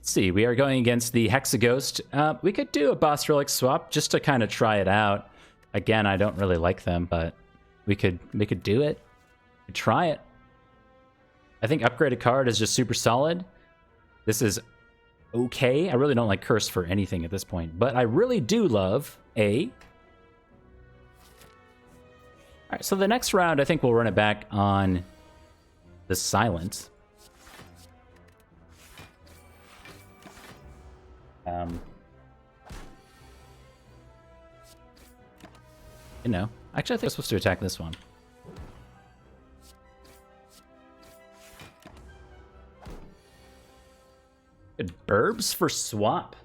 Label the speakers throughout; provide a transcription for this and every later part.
Speaker 1: Let's see, we are going against the Hexaghost. We could do a boss relic swap just to kind of try it out. Again, I don't really like them, but we could do it. We could try it. I think upgraded card is just super solid. This is okay. I really don't like Curse for anything at this point, but I really do love A. All right, so the next round, I think we'll run it back on the Silent. You know, actually, I think I'm supposed to attack this one. Good Burbs for swap.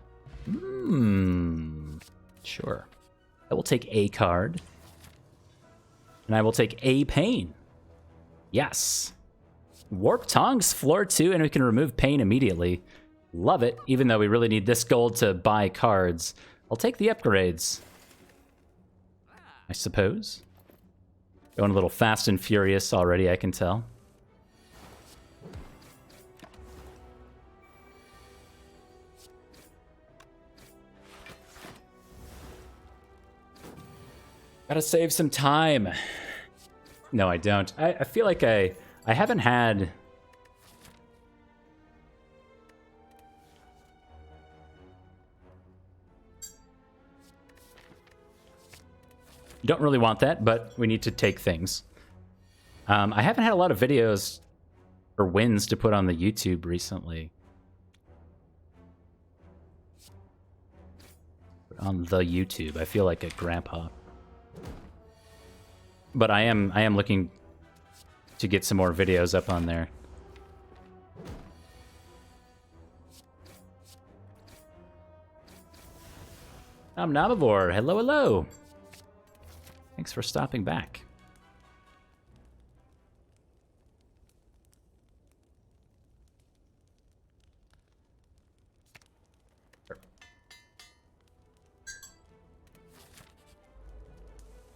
Speaker 1: Sure. I will take a card. And I will take a pain. Yes. Warp Tongs, floor 2, and we can remove pain immediately. Love it, even though we really need this gold to buy cards. I'll take the upgrades, I suppose. Going a little fast and furious already, I can tell. Gotta save some time. No, I don't. I feel like I haven't had... Don't really want that, but we need to take things. I haven't had a lot of videos or wins to put on the YouTube recently. On the YouTube, I feel like a grandpa. But I am looking to get some more videos up on there. I'm Navivore. Hello, hello. Thanks for stopping back.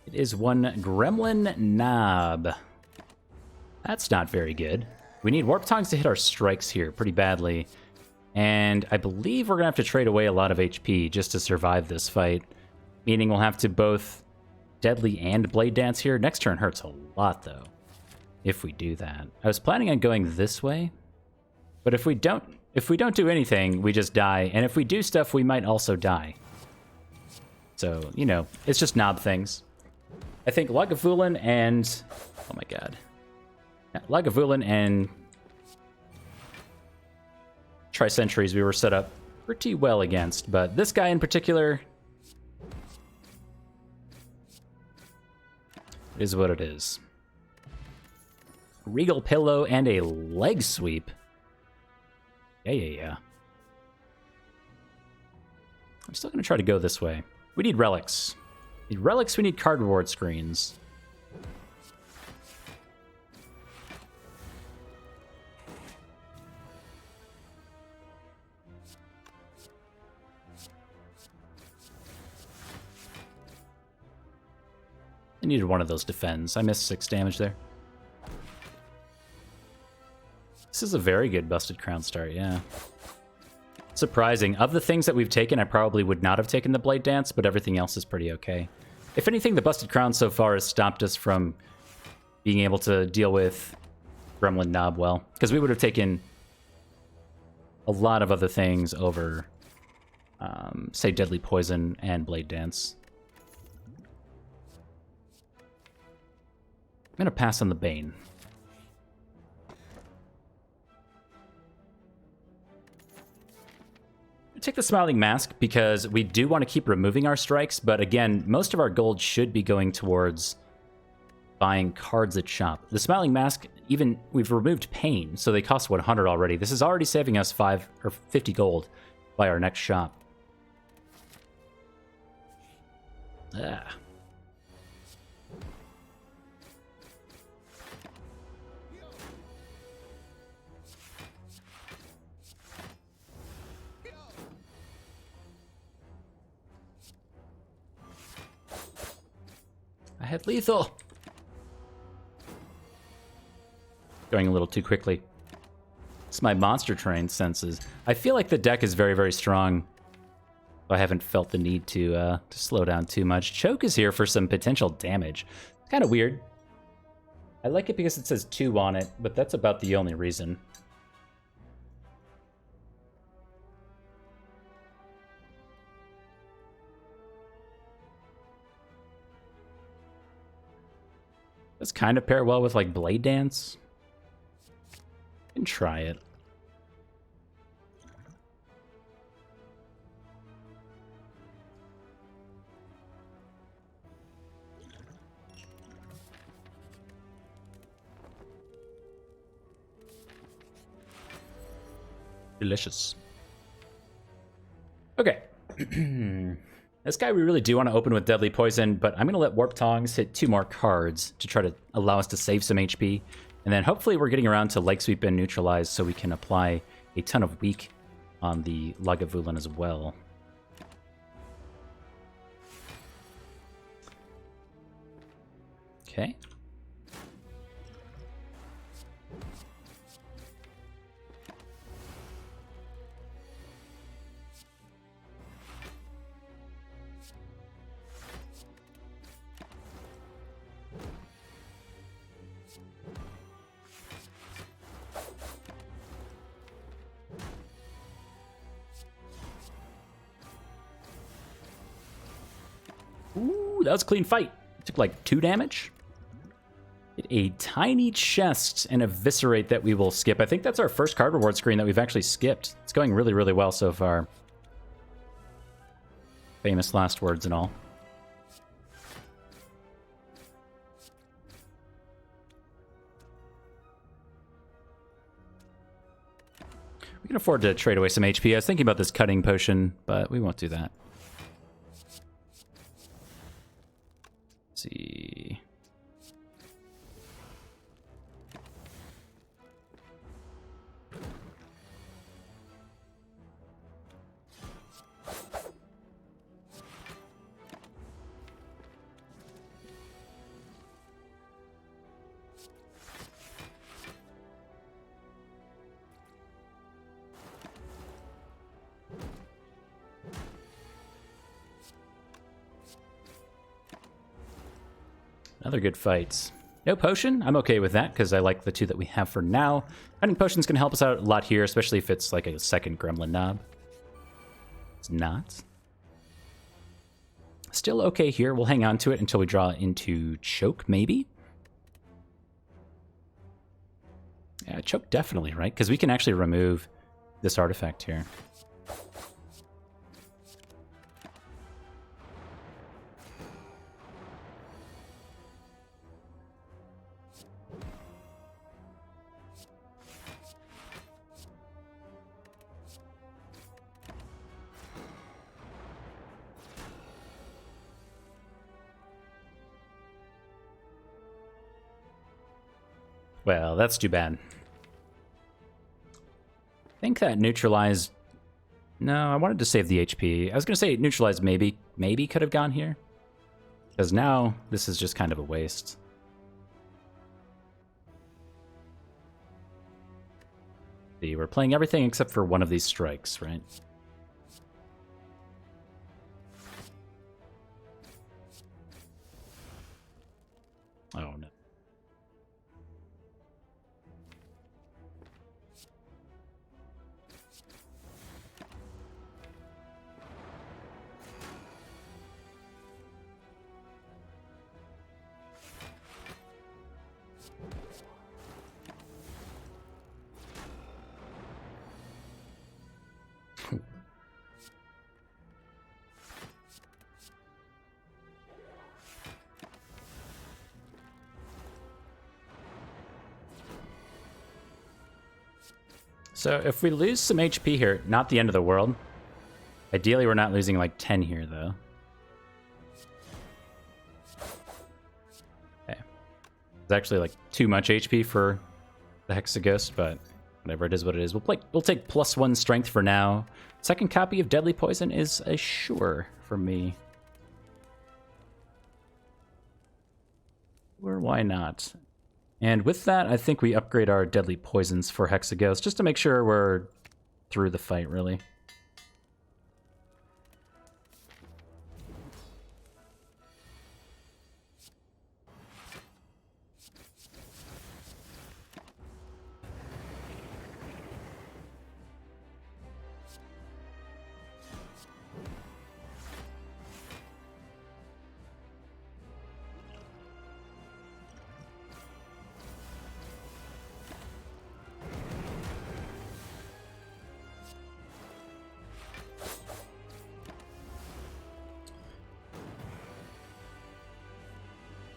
Speaker 1: It is one Gremlin Knob. That's not very good. We need Warp Tongs to hit our strikes here pretty badly. And I believe we're going to have to trade away a lot of HP just to survive this fight. Meaning we'll have to both Deadly and Blade Dance here. Next turn hurts a lot, though, if we do that. I was planning on going this way, but if we don't do anything, we just die. And if we do stuff, we might also die. So, you know, it's just knob things. I think Lagavulin and... Oh my god. Yeah, Lagavulin and Tri-Centuries we were set up pretty well against, but this guy in particular... is what it is. Regal Pillow and a leg sweep. Yeah. I'm still going to try to go this way. We need relics. We need relics, we need cardboard screens. I needed one of those defends. I missed 6 damage there. This is a very good Busted Crown start, yeah. Surprising. Of the things that we've taken, I probably would not have taken the Blade Dance, but everything else is pretty okay. If anything, the Busted Crown so far has stopped us from being able to deal with Gremlin Knob well, because we would have taken a lot of other things over, say, Deadly Poison and Blade Dance. I'm going to pass on the Bane. Take the Smiling Mask because we do want to keep removing our strikes, but again, most of our gold should be going towards buying cards at shop. The Smiling Mask, even we've removed Pain, so they cost 100 already. This is already saving us 5 or 50 gold by our next shop. Ah. I had lethal. Going a little too quickly. It's my monster train senses. I feel like the deck is very, very strong. I haven't felt the need to slow down too much. Choke is here for some potential damage. It's kind of weird. I like it because it says 2 on it, but that's about the only reason. Does kind of pair well with like Blade Dance. You can try it. Delicious. Okay. This guy we really do want to open with Deadly Poison, but I'm going to let Warp Tongs hit 2 more cards to try to allow us to save some HP. And then hopefully we're getting around to Leg Sweep and Neutralize so we can apply a ton of weak on the Lagavulin as well. Okay. Ooh, that was a clean fight. Took like 2 damage. Get a tiny chest and Eviscerate that we will skip. I think that's our first card reward screen that we've actually skipped. It's going really, really well so far. Famous last words and all. We can afford to trade away some HP. I was thinking about this cutting potion, but we won't do that. Let's see. Another good fight. No potion? I'm okay with that, because I like the 2 that we have for now. Cutting potion's going to help us out a lot here, especially if it's like a second Gremlin Knob. It's not. Still okay here. We'll hang on to it until we draw into Choke, maybe? Yeah, Choke definitely, right? Because we can actually remove this artifact here. Well, that's too bad. I think that Neutralize... No, I wanted to save the HP. I was going to say Neutralize maybe could have gone here. Because now, this is just kind of a waste. See, we're playing everything except for one of these strikes, right? Oh, no. So if we lose some HP here, not the end of the world. Ideally, we're not losing like 10 here, though. Okay. It's actually like too much HP for the Hexaghost, but whatever, it is what it is. We'll take +1 strength for now. Second copy of Deadly Poison is a sure for me. Or why not? And with that, I think we upgrade our deadly poisons for Hexaghost, just to make sure we're through the fight, really.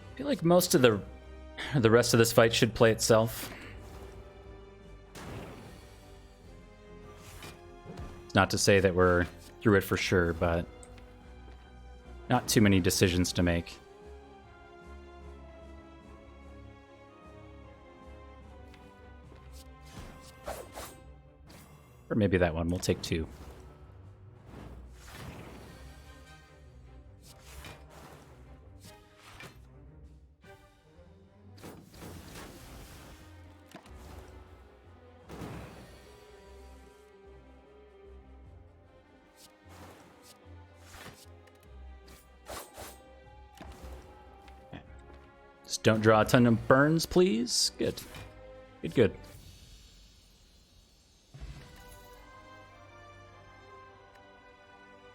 Speaker 1: I feel like most of the rest of this fight should play itself. It's not to say that we're through it for sure, but not too many decisions to make. Or maybe that one. We'll take 2. Just don't draw a ton of burns, please. Good. Good, good.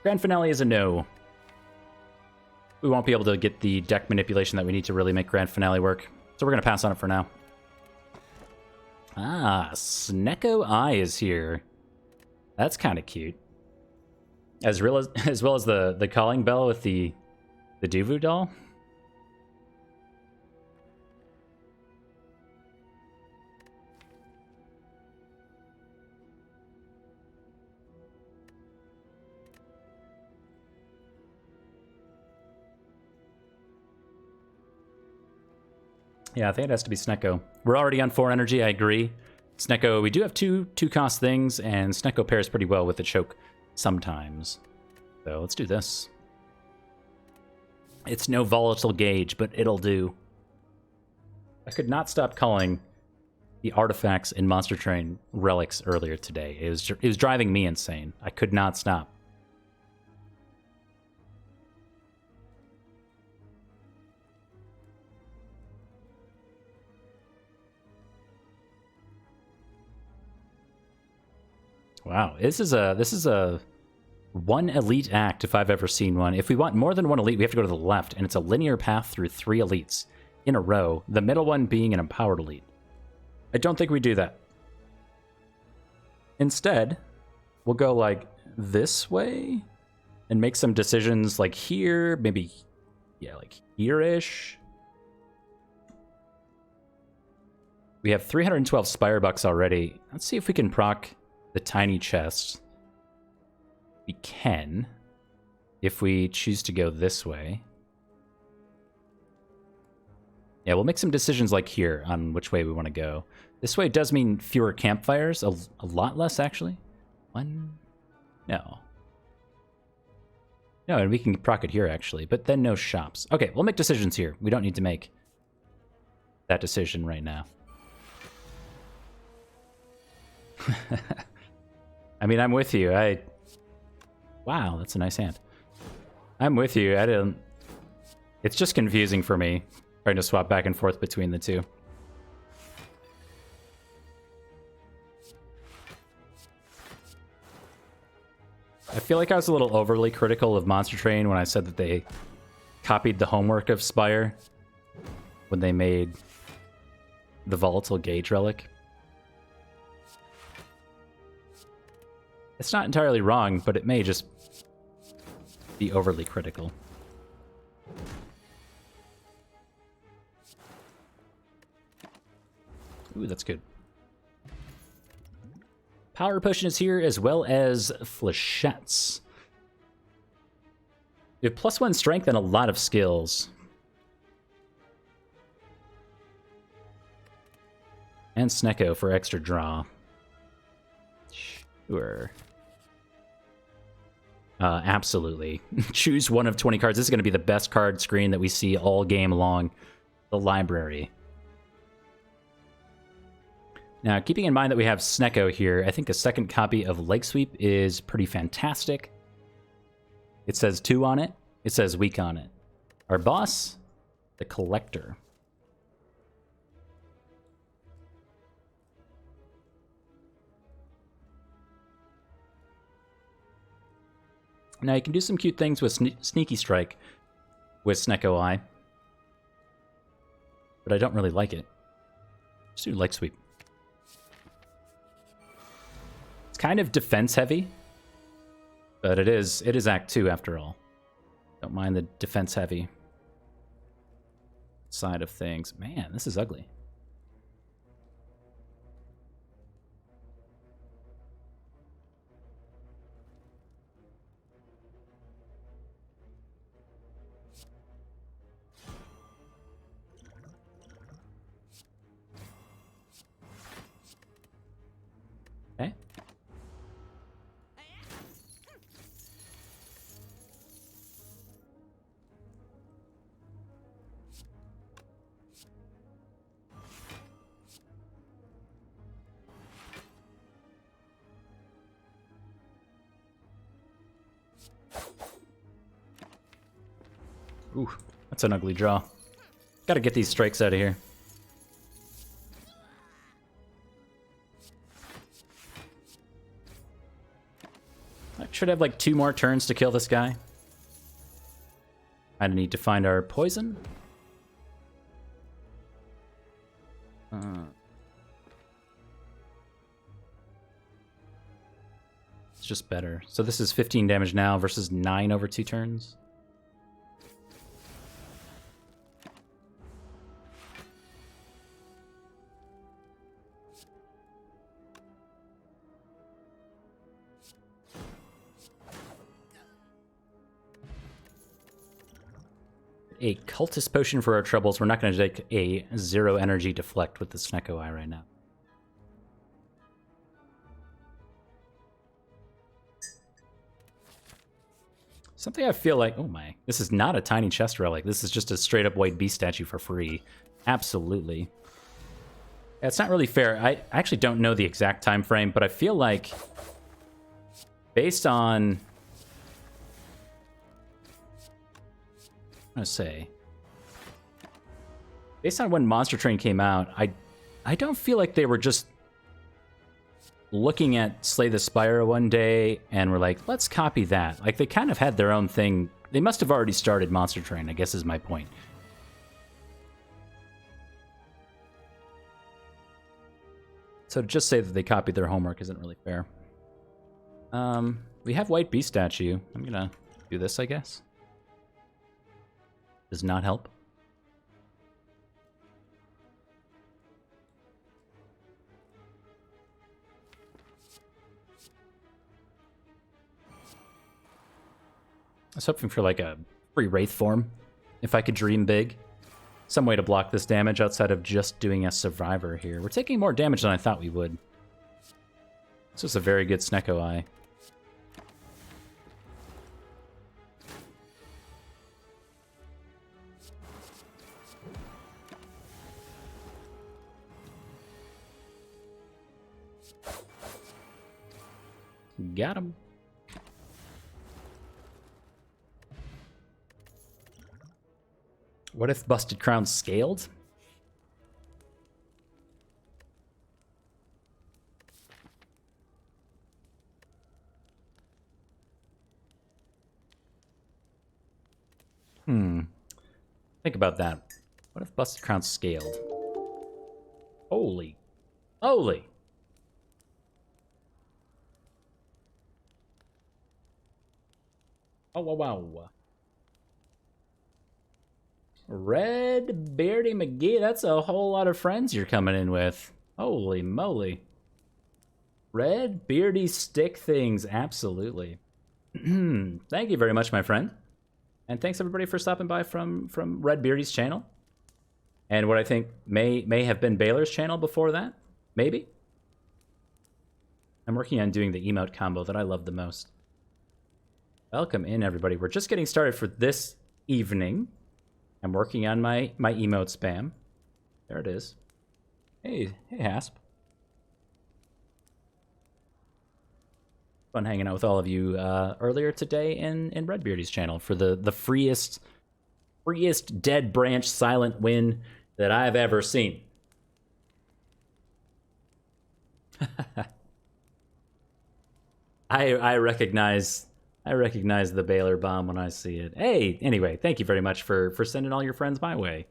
Speaker 1: Grand Finale is a no. We won't be able to get the deck manipulation that we need to really make Grand Finale work. So we're going to pass on it for now. Ah, Snecko Eye is here. That's kind of cute. As well as the calling bell with the Duvu doll. Yeah, I think it has to be Snecko. We're already on 4 energy, I agree. Snecko, we do have two cost things, and Snecko pairs pretty well with the choke sometimes. So let's do this. It's no volatile gauge, but it'll do. I could not stop calling the artifacts in Monster Train relics earlier today. It was driving me insane. I could not stop. Wow, this is a one elite act if I've ever seen one. If we want more than one elite, we have to go to the left, and it's a linear path through 3 elites in a row, the middle one being an empowered elite. I don't think we do that. Instead, we'll go like this way and make some decisions like here, maybe, yeah, like here-ish. We have 312 Spire bucks already. Let's see if we can proc the tiny chest. We can, if we choose to go this way. Yeah, we'll make some decisions like here on which way we want to go. This way does mean fewer campfires, a lot less actually. One, no. No, and we can proc it here actually, but then no shops. Okay, we'll make decisions here. We don't need to make that decision right now. I mean, I'm with you. Wow, that's a nice hand. I'm with you. It's just confusing for me, trying to swap back and forth between the two. I feel like I was a little overly critical of Monster Train when I said that they copied the homework of Spire when they made the Volatile Gauge Relic. It's not entirely wrong, but it may just be overly critical. Ooh, that's good. Power Potion is here, as well as Flechettes. We have +1 strength and a lot of skills. And Snecko for extra draw. Sure. Absolutely. Choose one of 20 cards. This is going to be the best card screen that we see all game long. The library. Now, keeping in mind that we have Snecko here, I think a second copy of Leg Sweep is pretty fantastic. It says 2 on it. It says weak on it. Our boss, the Collector. Now, you can do some cute things with Sneaky Strike with Snecko Eye, but I don't really like it. Just do Leg Sweep. It's kind of defense heavy, but it is Act 2 after all. Don't mind the defense heavy side of things. Man, this is ugly. Okay. Ooh, that's an ugly draw. Gotta get these strikes out of here. I should have like 2 more turns to kill this guy. I need to find our poison. It's just better. So this is 15 damage now versus 9 over 2 turns. A cultist potion for our troubles. We're not going to take a 0 energy deflect with the Snecko Eye right now. Something I feel like... Oh my. This is not a tiny chest relic. This is just a straight up white beast statue for free. Absolutely. Yeah, it's not really fair. I actually don't know the exact time frame, but I feel like based on... say, based on when Monster Train came out, I don't feel like they were just looking at Slay the Spire one day and were like, let's copy that. Like, they kind of had their own thing. They must have already started Monster Train, I guess is my point. So to just say that they copied their homework isn't really fair. We have White Beast statue. I'm gonna do this, I guess. Does not help. I was hoping for like a free Wraith form, if I could dream big. Some way to block this damage outside of just doing a Survivor here. We're taking more damage than I thought we would. This was a very good Snecko Eye. Got him. What if Busted Crown scaled? Think about that. What if Busted Crown scaled? Holy. Holy. Oh, wow. Red Beardy McGee, that's a whole lot of friends you're coming in with. Holy moly. Red Beardy stick things, absolutely. Thank you very much, my friend. And thanks everybody for stopping by from Red Beardy's channel. And what I think may have been Baylor's channel before that. Maybe. I'm working on doing the emote combo that I love the most. Welcome in, everybody. We're just getting started for this evening. I'm working on my emote spam. There it is. Hey Hasp. Fun hanging out with all of you earlier today in Redbeardy's channel for the freest dead branch silent win that I've ever seen. I recognize the Baylor bomb when I see it. Hey, anyway, thank you very much for sending all your friends my way.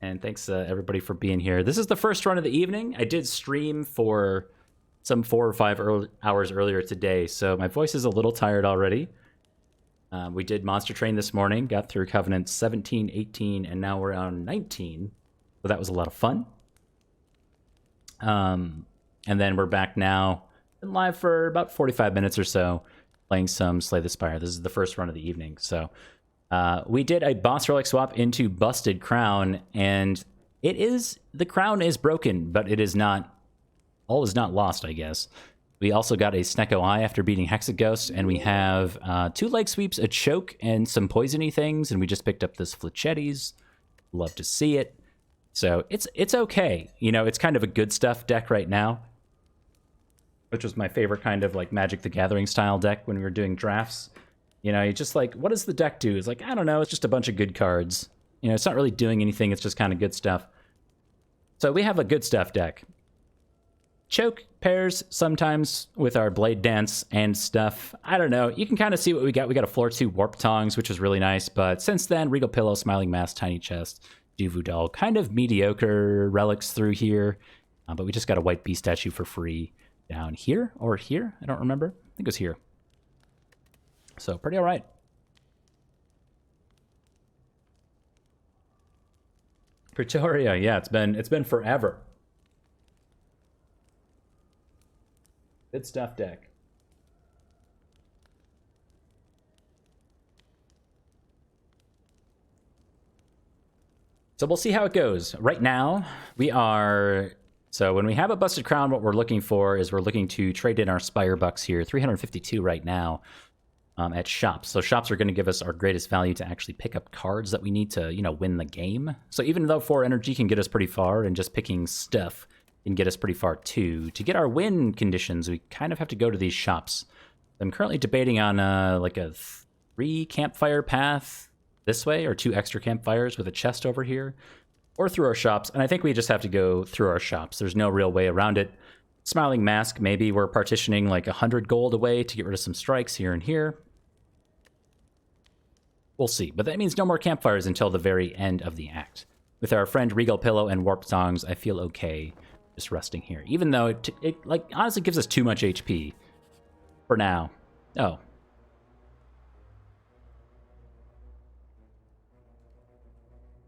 Speaker 1: And thanks everybody for being here. This is the first run of the evening. I did stream for some 4 or 5 hours earlier today, so my voice is a little tired already. We did Monster Train this morning, got through Covenant 17, 18, and now we're on 19. So that was a lot of fun. And then we're back now. Been live for about 45 minutes or so, playing some Slay the Spire. This is the first run of the evening. So we did a boss relic swap into Busted Crown, and the crown is broken, but it is not, all is not lost, I guess. We also got a Snecko Eye after beating Hexaghost, and we have 2 leg sweeps, a choke, and some poisony things, and we just picked up this Fletchetti's. Love to see it. So it's okay. You know, it's kind of a good stuff deck right now, which was my favorite kind of like Magic the Gathering style deck when we were doing drafts. You know, you just like, what does the deck do? It's like, I don't know, it's just a bunch of good cards. You know, it's not really doing anything, it's just kind of good stuff. So we have a good stuff deck. Choke pairs sometimes with our Blade Dance and stuff. I don't know, you can kind of see what we got. We got a floor 2 Warp Tongs, which was really nice, but since then, Regal Pillow, Smiling Mask, Tiny Chest, Duvu Doll, kind of mediocre relics through here, but we just got a White Beast statue for free down here, or here, I don't remember. I think it was here. So pretty all right. Pretoria, yeah, it's been forever. Good stuff deck. So we'll see how it goes. Right now, we are... So when we have a Busted Crown, what we're looking for is we're looking to trade in our Spire bucks here, 352 right now, at shops. So shops are going to give us our greatest value to actually pick up cards that we need to, you know, win the game. So even though 4 energy can get us pretty far, and just picking stuff can get us pretty far too, to get our win conditions, we kind of have to go to these shops. I'm currently debating on like a 3 campfire path this way, or 2 extra campfires with a chest over here, or through our shops, and I think we just have to go through our shops. There's no real way around it. Smiling Mask, maybe we're partitioning like 100 gold away to get rid of some strikes here and here. We'll see, but that means no more campfires until the very end of the act. With our friend Regal Pillow and Warp Tongs, I feel okay just resting here, even though it like honestly gives us too much HP for now. Oh.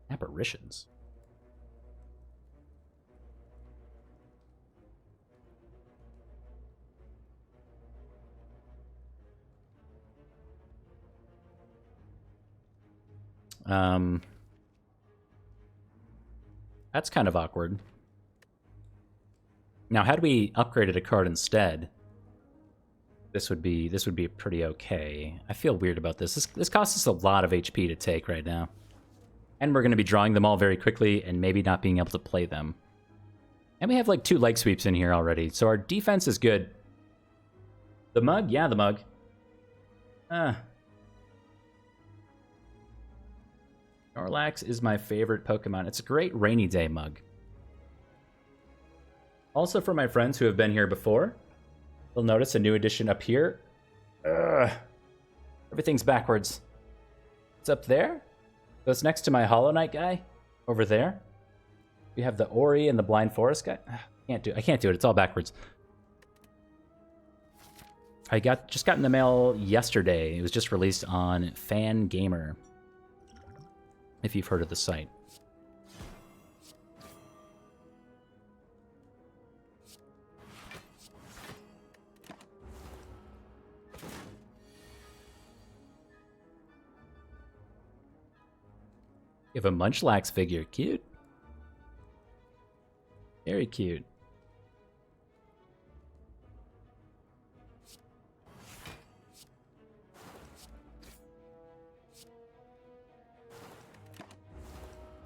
Speaker 1: Apparitions. That's kind of awkward. Now, had we upgraded a card instead, this would be pretty okay. I feel weird about this. This costs us a lot of HP to take right now. And we're going to be drawing them all very quickly and maybe not being able to play them. And we have like 2 leg sweeps in here already, so our defense is good. The mug? Yeah, the mug. Snorlax is my favorite Pokemon. It's a great rainy day mug. Also, for my friends who have been here before, you'll notice a new addition up here. Everything's backwards. It's up there. So it's next to my Hollow Knight guy over there. We have the Ori and the Blind Forest guy. I can't do it. It's all backwards. I just got in the mail yesterday. It was just released on Fan Gamer, if you've heard of the site. You have a Munchlax figure. Cute. Very cute.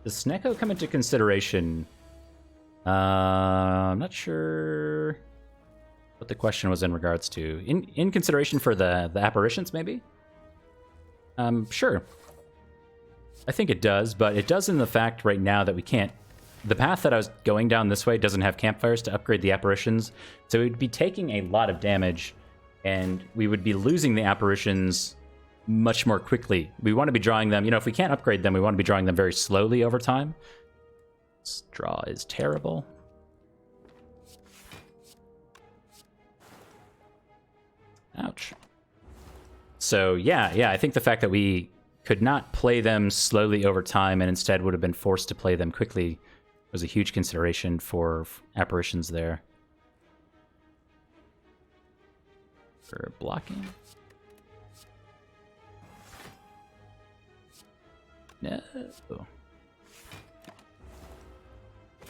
Speaker 1: Does Snecko come into consideration? I'm not sure. what the question was in regards to. In consideration for the apparitions, maybe? Sure. I think it does, but it does in the fact right now that we can't... The path that I was going down this way doesn't have campfires to upgrade the apparitions, so we'd be taking a lot of damage, and we would be losing the apparitions much more quickly. We want to be drawing them... You know, if we can't upgrade them, we want to be drawing them very slowly over time. This draw is terrible. Ouch. So, yeah, I think the fact that we could not play them slowly over time and instead would have been forced to play them quickly was a huge consideration for apparitions there. For blocking. No.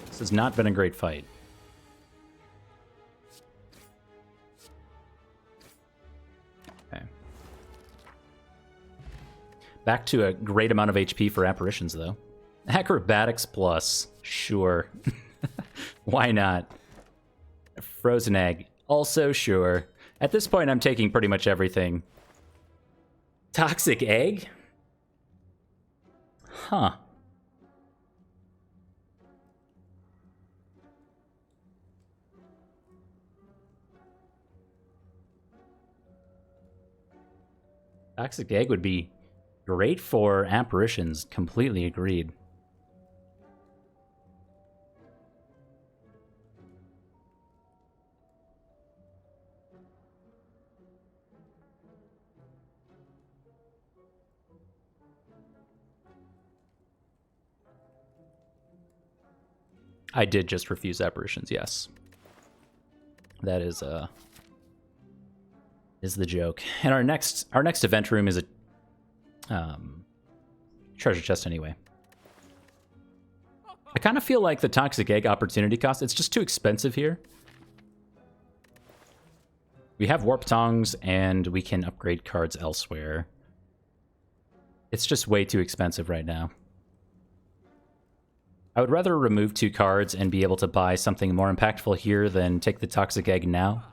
Speaker 1: This has not been a great fight. Okay. Back to a great amount of HP for apparitions, though. Acrobatics plus. Sure. Why not? Frozen egg. Also sure. At this point, I'm taking pretty much everything. Toxic egg? Huh. Toxic egg would be great for apparitions. Completely agreed. I did just refuse apparitions, yes. That is the joke. And our next event room is a treasure chest anyway. I kind of feel like the toxic egg opportunity cost, it's just too expensive here. We have warp tongs and we can upgrade cards elsewhere. It's just way too expensive right now. I would rather remove 2 cards and be able to buy something more impactful here than take the toxic egg now.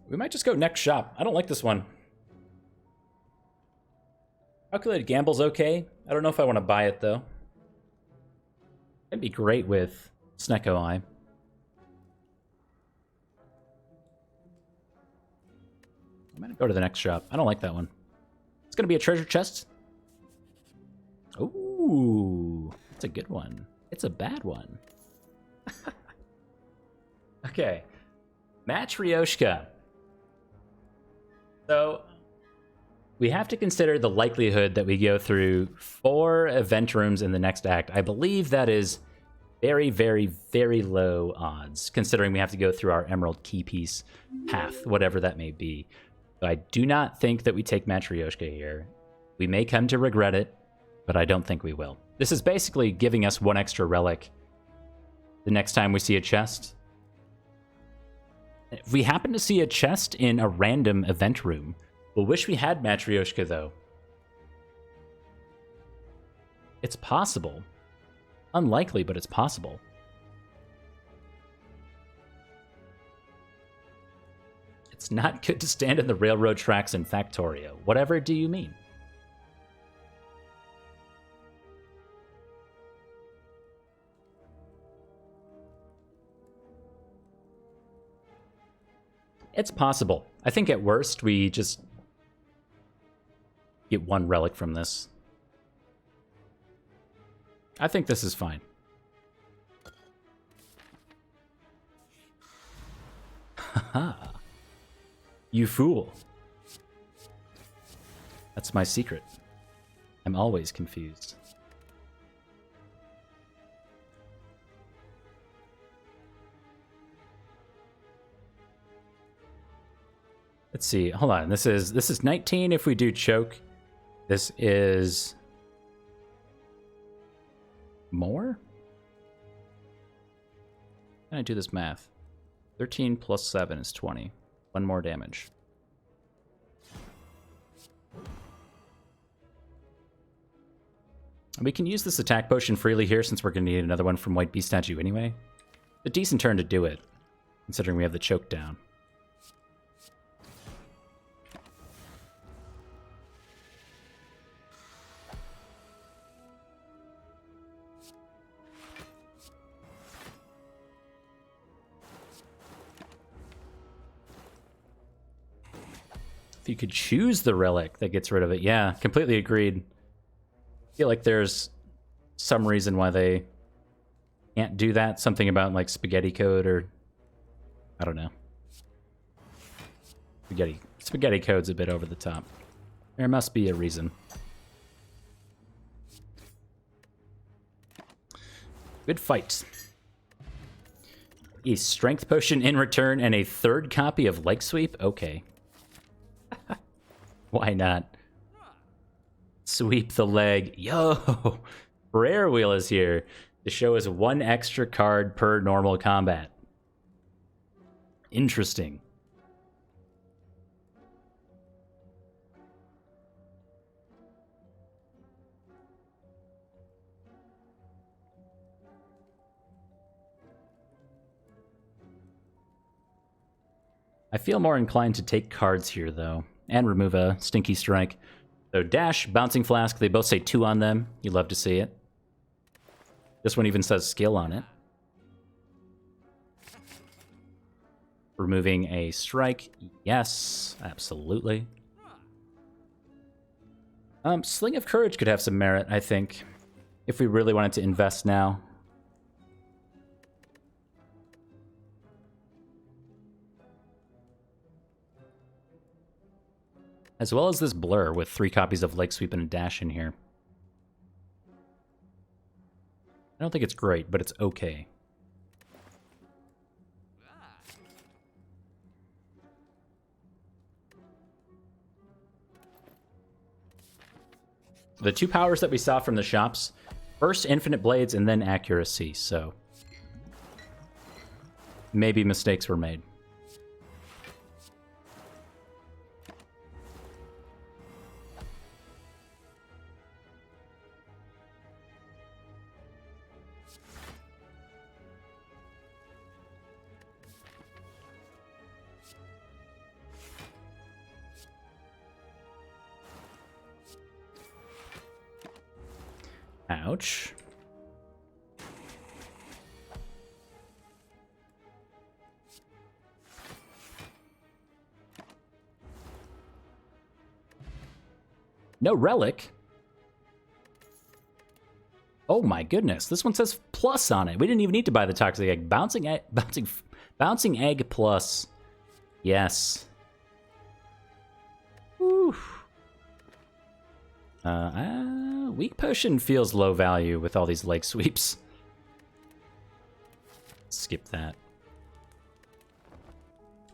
Speaker 1: We might just go next shop. I don't like this one. Calculated Gamble's okay. I don't know if I want to buy it, though. It'd be great with Snecko Eye. I'm going to go to the next shop. I don't like that one. It's going to be a treasure chest. Ooh, that's a good one. It's a bad one. Okay. Matryoshka. So, we have to consider the likelihood that we go through 4 event rooms in the next act. I believe that is very, very, very low odds, considering we have to go through our Emerald Key Piece path, whatever that may be. But I do not think that we take Matryoshka here. We may come to regret it, but I don't think we will. This is basically giving us 1 extra relic the next time we see a chest. If we happen to see a chest in a random event room, we'll wish we had Matryoshka, though. It's possible. Unlikely, but it's possible. It's not good to stand in the railroad tracks in Factorio. Whatever do you mean? It's possible. I think at worst we just get 1 relic from this. I think this is fine. Haha. You fool. That's my secret. I'm always confused. Let's see. Hold on. This is 19 if we do choke. This is more? Can I do this math? 13 plus 7 is 20. 1 more damage. We can use this attack potion freely here since we're going to need another one from White Beast Statue anyway. A decent turn to do it, considering we have the choke down. If you could choose the relic that gets rid of it. Yeah, completely agreed. I feel like there's some reason why they can't do that. Something about like spaghetti code or I don't know. Spaghetti code's a bit over the top. There must be a reason. Good fight. A strength potion in return and a third copy of Leg Sweep? Okay. Why not? Sweep the leg. Yo! Rare Wheel is here to show us one extra card per normal combat. Interesting. I feel more inclined to take cards here, though, and remove a Stinky Strike. So Dash, Bouncing Flask, they both say 2 on them. You love to see it. This one even says skill on it. Removing a strike. Yes, absolutely. Sling of Courage could have some merit, I think, if we really wanted to invest now. As well as this Blur with 3 copies of Leg Sweep and a Dash in here. I don't think it's great, but it's okay. The 2 powers that we saw from the shops, first Infinite Blades and then Accuracy, so maybe mistakes were made. Ouch. No relic. Oh my goodness. This one says plus on it. We didn't even need to buy the toxic egg. Bouncing egg plus. Yes. Whew. Weak potion feels low value with all these leg sweeps. Skip that.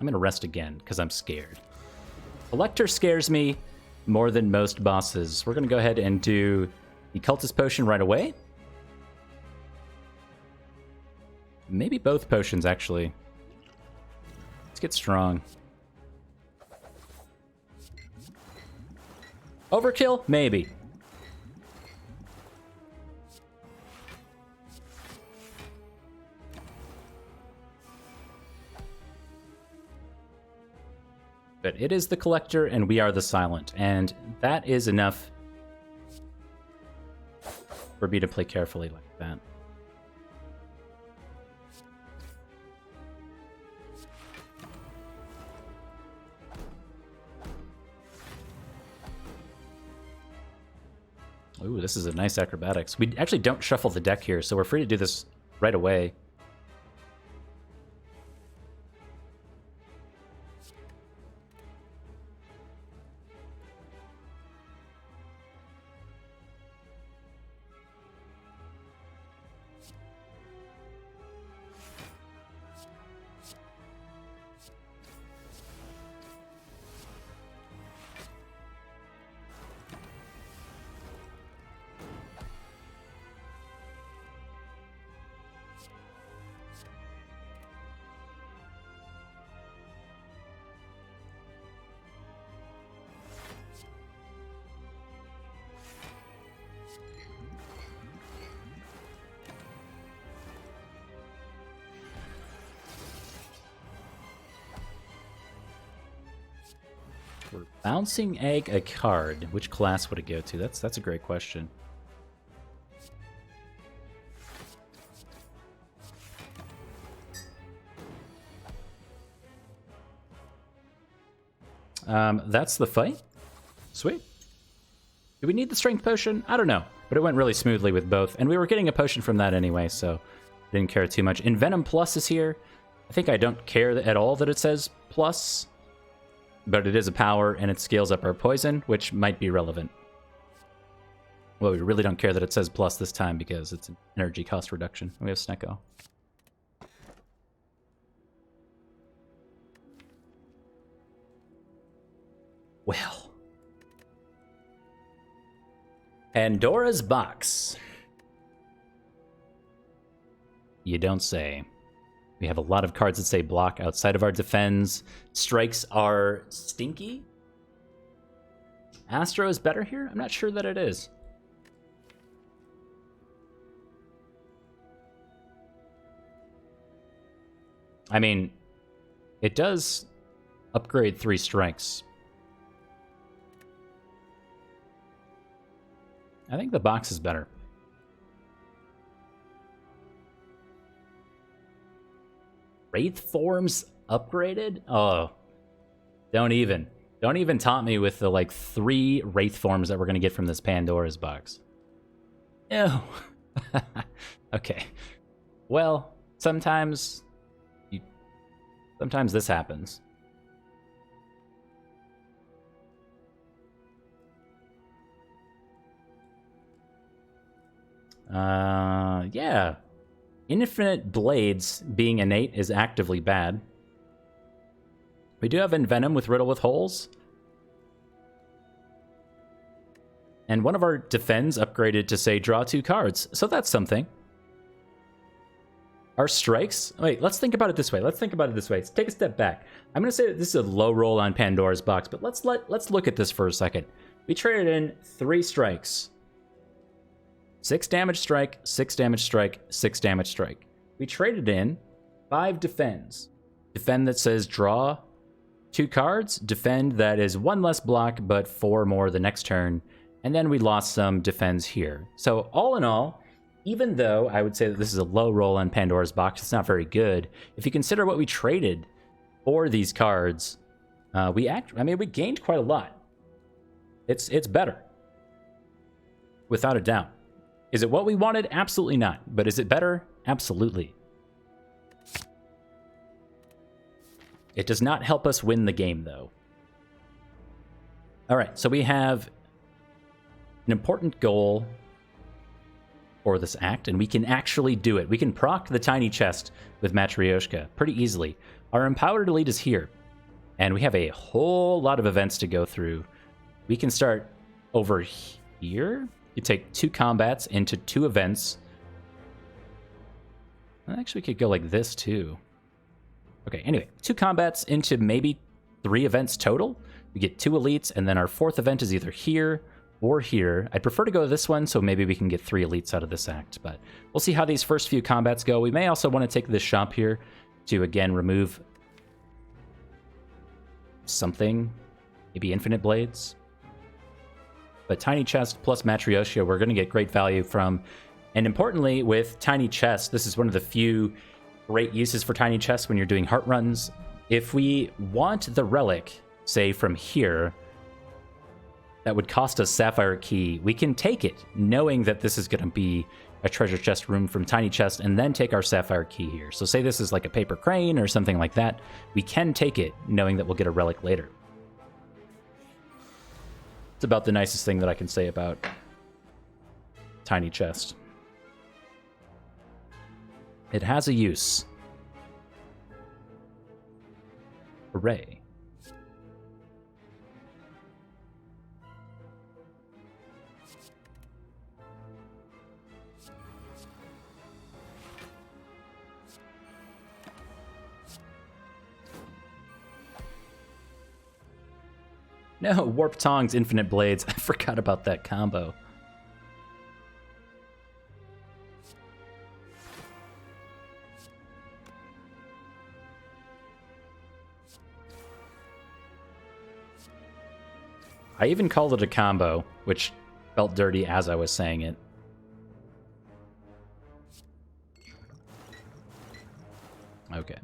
Speaker 1: I'm gonna rest again because I'm scared. Collector scares me more than most bosses. We're gonna go ahead and do the cultist potion right away. Maybe both potions actually. Let's get strong. Overkill? Maybe. But it is the collector and we are the silent, and that is enough for me to play carefully like that. Ooh, this is a nice acrobatics. We actually don't shuffle the deck here, so we're free to do this right away. For Bouncing Egg a card, which class would it go to? That's a great question. That's the fight. Sweet. Do we need the strength potion? I don't know, but it went really smoothly with both, and we were getting a potion from that anyway, so didn't care too much. Envenom Plus is here. I think I don't care at all that it says plus, but it is a power, and it scales up our poison, which might be relevant. Well, we really don't care that it says plus this time because it's an energy cost reduction. We have Snecko. Well. Pandora's Box. You don't say. We have a lot of cards that say block outside of our defense. Strikes are stinky. Astro is better here? I'm not sure that it is. I mean, it does upgrade 3 strikes. I think the box is better. Wraith forms upgraded? Oh, don't even taunt me with the like 3 Wraith forms that we're gonna get from this Pandora's box. Ew. Okay. Well, sometimes this happens. Yeah. Infinite Blades being innate is actively bad. We do have Envenom with Riddle with Holes. And one of our defends upgraded to say draw 2 cards, so that's something. Our strikes... Wait, let's think about it this way. Let's take a step back. I'm going to say that this is a low roll on Pandora's box, but let's look at this for a second. We traded in 3 strikes. 6 damage strike, 6 damage strike, 6 damage strike. We traded in 5 defends. Defend that says draw 2 cards. Defend that is 1 less block, but 4 more the next turn. And then we lost some defends here. So all in all, even though I would say that this is a low roll on Pandora's box, it's not very good. If you consider what we traded for these cards, we gained quite a lot. It's better. Without a doubt. Is it what we wanted? Absolutely not. But is it better? Absolutely. It does not help us win the game, though. All right, so we have an important goal for this act, and we can actually do it. We can proc the tiny chest with Matryoshka pretty easily. Our empowered elite is here, and we have a whole lot of events to go through. We can start over here. You take 2 combats into 2 events. Actually, we could go like this, too. Okay, anyway, 2 combats into maybe 3 events total. We get 2 elites, and then our 4th event is either here or here. I'd prefer to go to this one, so maybe we can get 3 elites out of this act, but we'll see how these first few combats go. We may also want to take this shop here to, again, remove something. Maybe Infinite Blades. But Tiny Chest plus Matryoshka, we're going to get great value from. And importantly, with Tiny Chest, this is one of the few great uses for Tiny Chest when you're doing heart runs. If we want the relic, say from here, that would cost us Sapphire Key, we can take it, knowing that this is going to be a treasure chest room from Tiny Chest, and then take our Sapphire Key here. So say this is like a paper crane or something like that, we can take it, knowing that we'll get a relic later. It's about the nicest thing that I can say about Tiny Chest. It has a use. Hooray. No, Warp Tongs, Infinite Blades. I forgot about that combo. I even called it a combo, which felt dirty as I was saying it. Okay.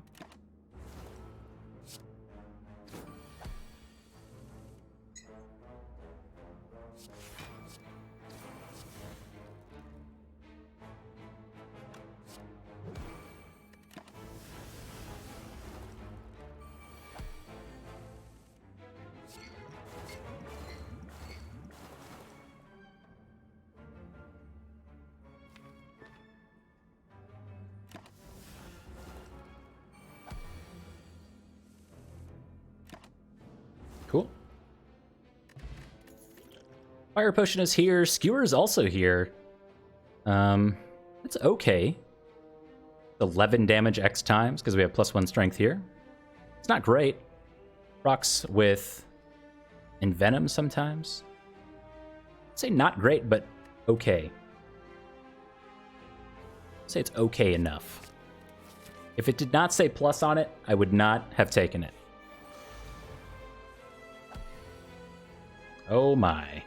Speaker 1: Cool. Fire Potion is here. Skewer is also here. It's okay. 11 damage X times, because we have +1 strength here. It's not great. Rocks with Envenom sometimes. I'd say not great, but okay. I'd say it's okay enough. If it did not say plus on it, I would not have taken it. Oh my.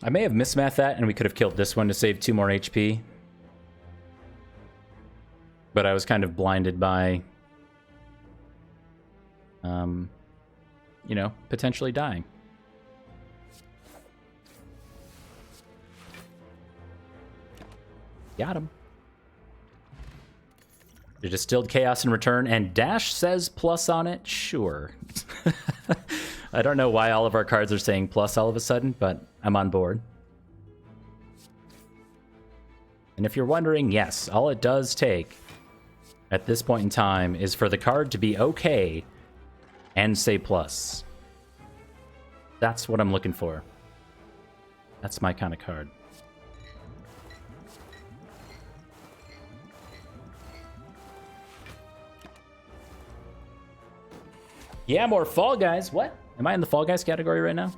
Speaker 1: I may have mismathed that and we could have killed this one to save 2 more HP. But I was kind of blinded by, you know, potentially dying. Got him. The Distilled Chaos in return, and Dash says plus on it? Sure. I don't know why all of our cards are saying plus all of a sudden, but I'm on board. And if you're wondering, yes, all it does take at this point in time is for the card to be okay and say plus. That's what I'm looking for. That's my kind of card. Yeah, more Fall Guys. What? Am I in the Fall Guys category right now?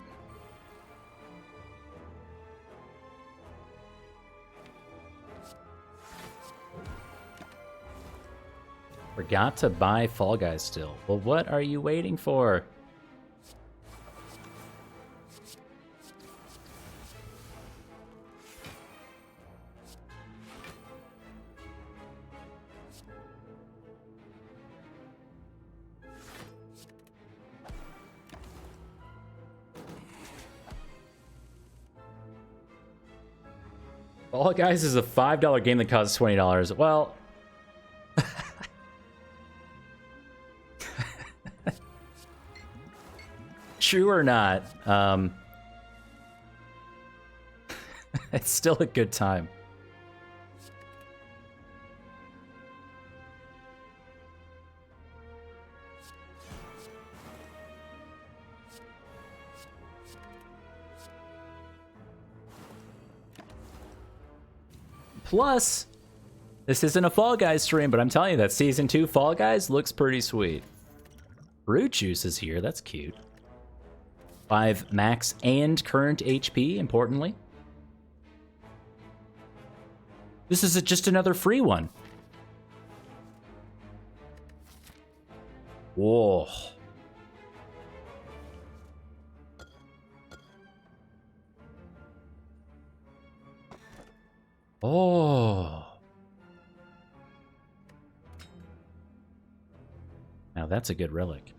Speaker 1: Forgot to buy Fall Guys still. Well, what are you waiting for? Fall Guys is a $5 game that costs $20. Well... True or not, it's still a good time. Plus, this isn't a Fall Guys stream, but I'm telling you that Season 2 Fall Guys looks pretty sweet. Fruit Juice is here, that's cute. 5 max and current HP, importantly. This is just another free one. Whoa. Oh. Now that's a good relic.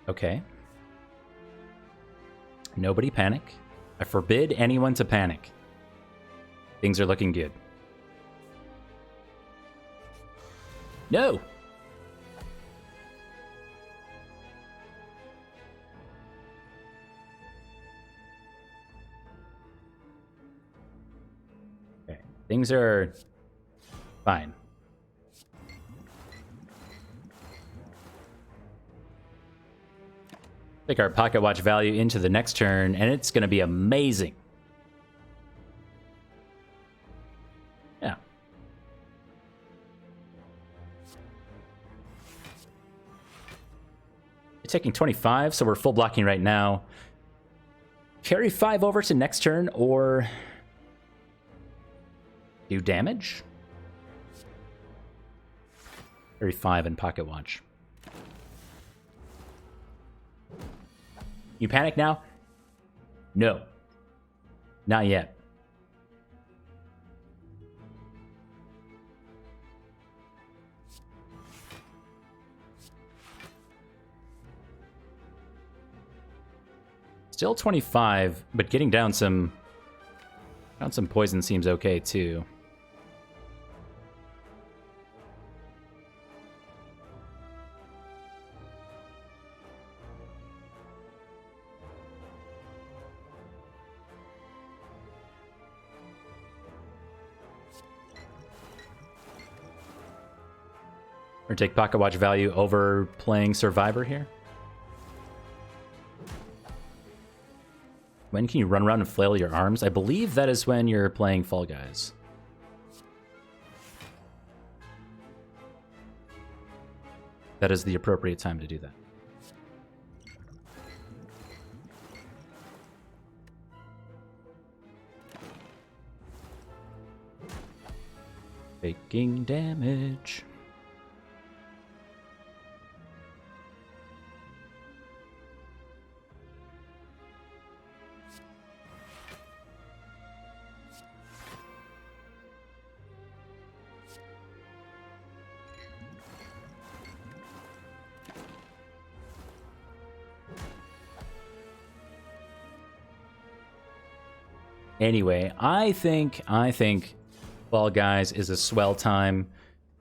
Speaker 1: Okay. Nobody panic. I forbid anyone to panic. Things are looking good. No! Okay. Things are fine. Take our pocket watch value into the next turn, and it's going to be amazing. Yeah. We're taking 25, so we're full blocking right now. Carry 5 over to next turn, or do damage? Carry 5 in pocket watch. You panic now? No. Not yet. Still 25, but getting down some poison seems okay too. Or take pocket watch value over playing Survivor here. When can you run around and flail your arms? I believe that is when you're playing Fall Guys. That is the appropriate time to do that. Taking damage. Anyway, I think Fall Guys is a swell time,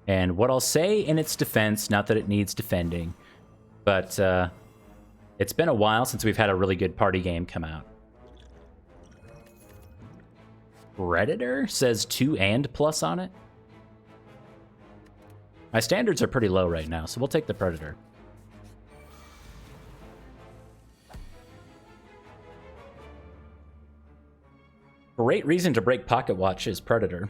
Speaker 1: and what I'll say in its defense, not that it needs defending, but it's been a while since we've had a really good party game come out. Predator says 2 and plus on it. My standards are pretty low right now, so we'll take the Predator. Great reason to break pocket watch is Predator.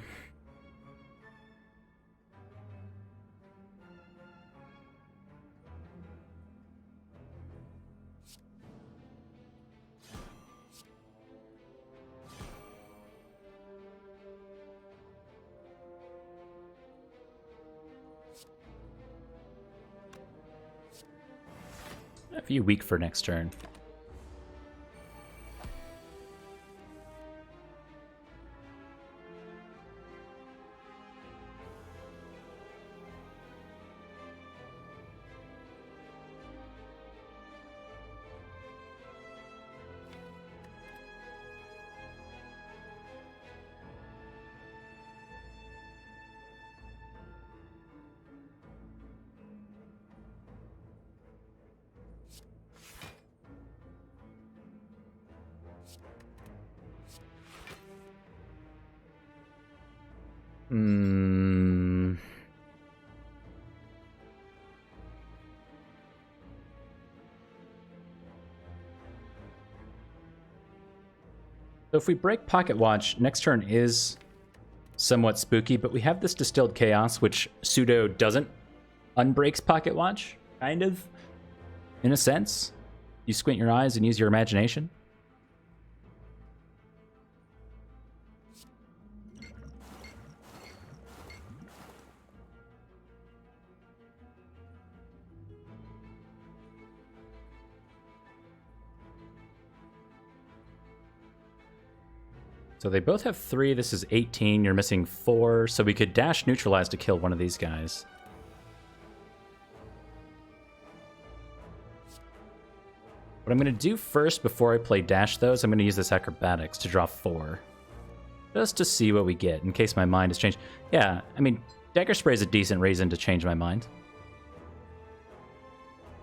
Speaker 1: A few weak for next turn. So if we break pocket watch, next turn is somewhat spooky, but we have this distilled chaos, which pseudo doesn't unbreaks pocket watch, kind of, in a sense. You squint your eyes and use your imagination. So they both have 3. This is 18. You're missing 4. So we could dash neutralize to kill one of these guys. What I'm going to do first before I play dash those, I'm going to use this acrobatics to draw 4. Just to see what we get, in case my mind has changed. Yeah, I mean, Dagger Spray is a decent reason to change my mind.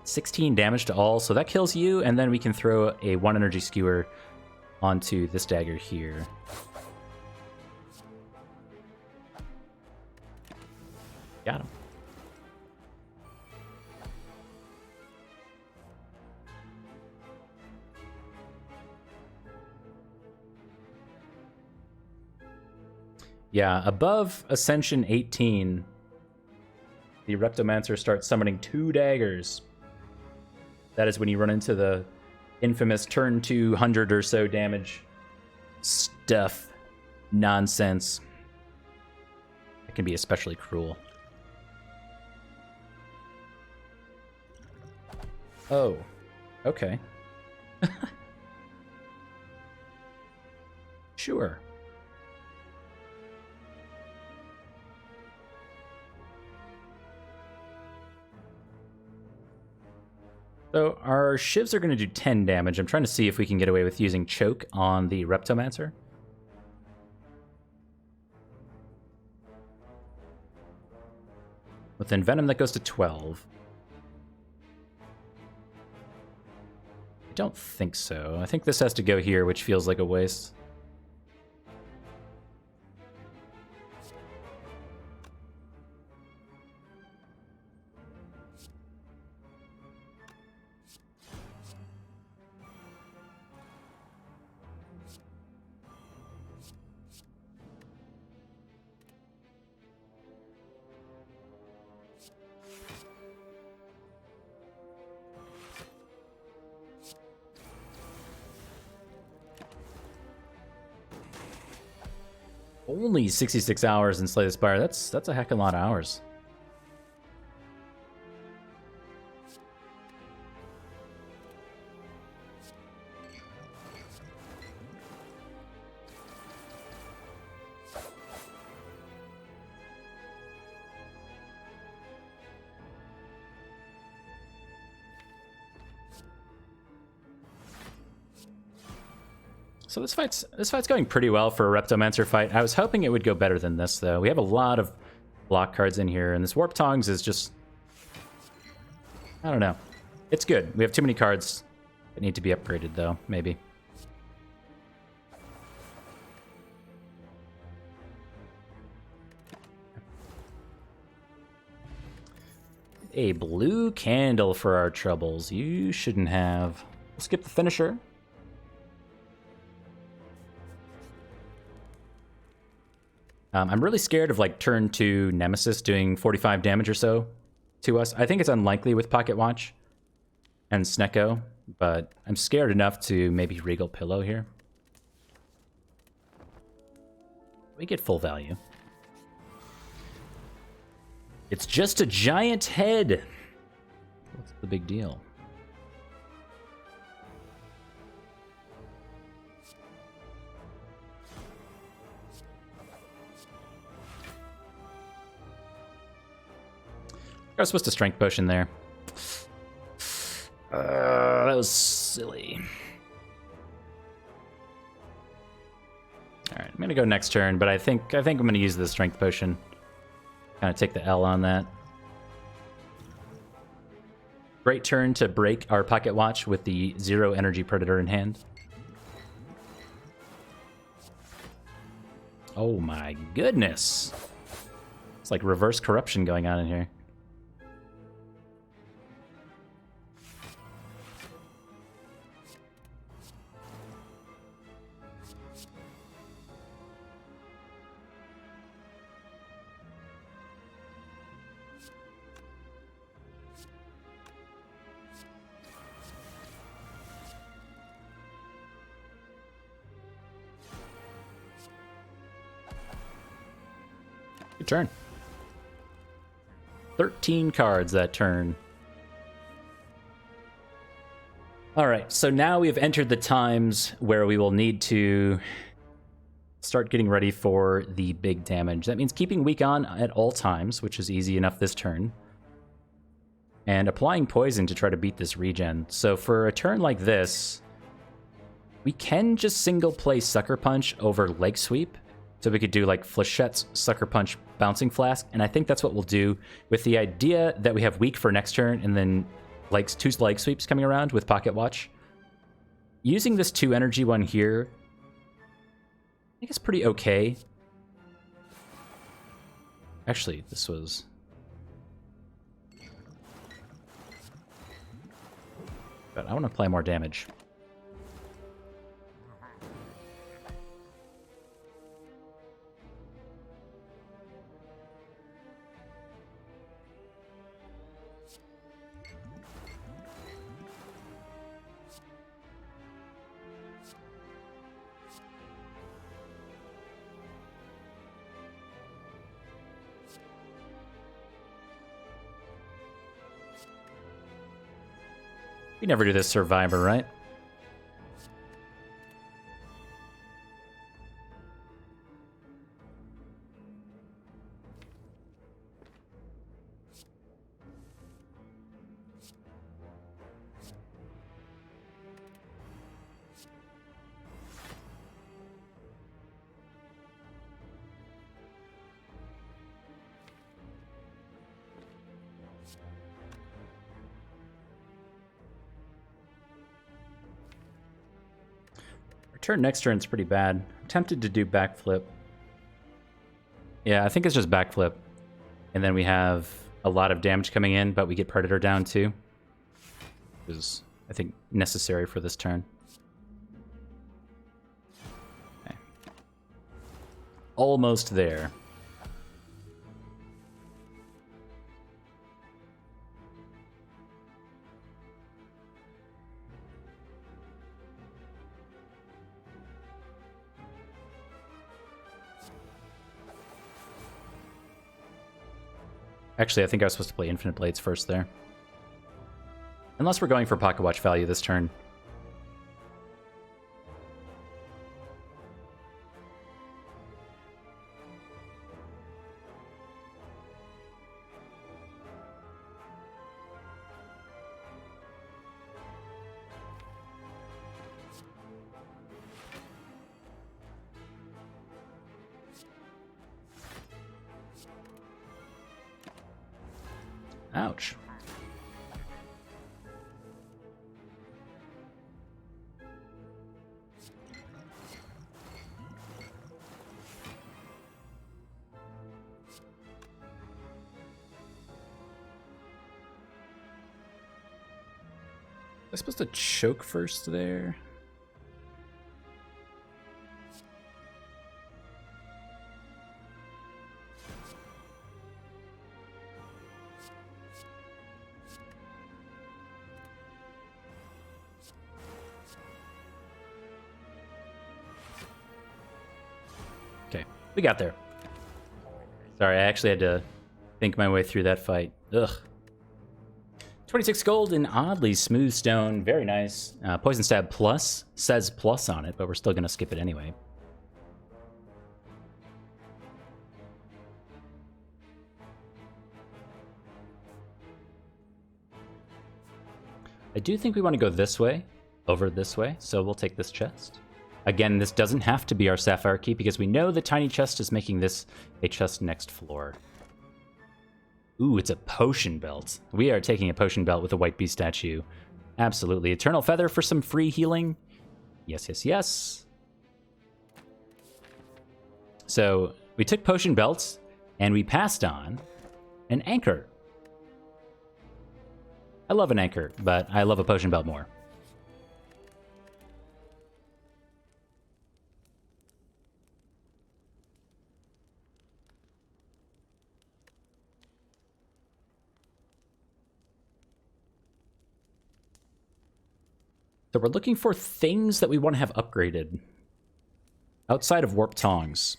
Speaker 1: 16 damage to all, so that kills you, and then we can throw a 1 energy skewer onto this dagger here. Got him. Yeah, above Ascension 18, the Reptomancer starts summoning 2 daggers. That is when you run into the infamous turn 200 or so damage stuff. Nonsense. It can be especially cruel. Oh, okay. Sure. So our shivs are going to do 10 damage. I'm trying to see if we can get away with using choke on the Reptomancer. With Envenom, that goes to 12. I don't think so. I think this has to go here, which feels like a waste. Only 66 hours in Slay the Spire. That's a heck of a lot of hours. So this fight's going pretty well for a Reptomancer fight. I was hoping it would go better than this, though. We have a lot of block cards in here, and this Warp Tongs is just... I don't know. It's good. We have too many cards that need to be upgraded, though, maybe. A blue candle for our troubles. You shouldn't have. We'll skip the finisher. I'm really scared of like turn 2 Nemesis doing 45 damage or so to us. I think it's unlikely with Pocket Watch and Snecko, but I'm scared enough to maybe Regal Pillow here. We get full value. It's just a giant head. What's the big deal? I was supposed to strength potion there. That was silly. All right, I'm gonna go next turn, but I think I'm gonna use the strength potion. Kind of take the L on that. Great turn to break our Pocket Watch with the 0 energy predator in hand. Oh my goodness! It's like reverse corruption going on in here. Good turn. 13 cards that turn. All right, so now we have entered the times where we will need to start getting ready for the big damage. That means keeping weak on at all times, which is easy enough this turn, and applying poison to try to beat this regen. So for a turn like this, we can just single play Sucker Punch over Leg Sweep. So we could do like Flechette's Sucker Punch Bouncing Flask, and I think that's what we'll do with the idea that we have weak for next turn and then like 2 Leg Sweeps coming around with Pocket Watch. Using this 2 energy one here, I think it's pretty okay. Actually, this was But I want to apply more damage. We never do this Survivor, right? Turn next turn's pretty bad. I'm tempted to do backflip. Yeah, I think it's just backflip. And then we have a lot of damage coming in, but we get Predator down too. Which is, I think, necessary for this turn. Okay. Almost there. Actually, I think I was supposed to play Infinite Blades first there. Unless we're going for Pocket Watch value this turn. Ouch. Am I supposed to choke first there? Okay, we got there. Sorry, I actually had to think my way through that fight. Ugh. 26 gold in oddly smooth stone. Very nice. Poison Stab Plus says plus on it, but we're still going to skip it anyway. I do think we want to go this way, over this way, so we'll take this chest. Again, this doesn't have to be our Sapphire Key because we know the tiny chest is making this a chest next floor. Ooh, it's a potion belt. We are taking a potion belt with a white beast statue. Absolutely. Eternal Feather for some free healing. Yes, yes, yes. So we took potion belts and we passed on an anchor. I love an anchor, but I love a potion belt more. So we're looking for things that we want to have upgraded outside of Warp Tongs.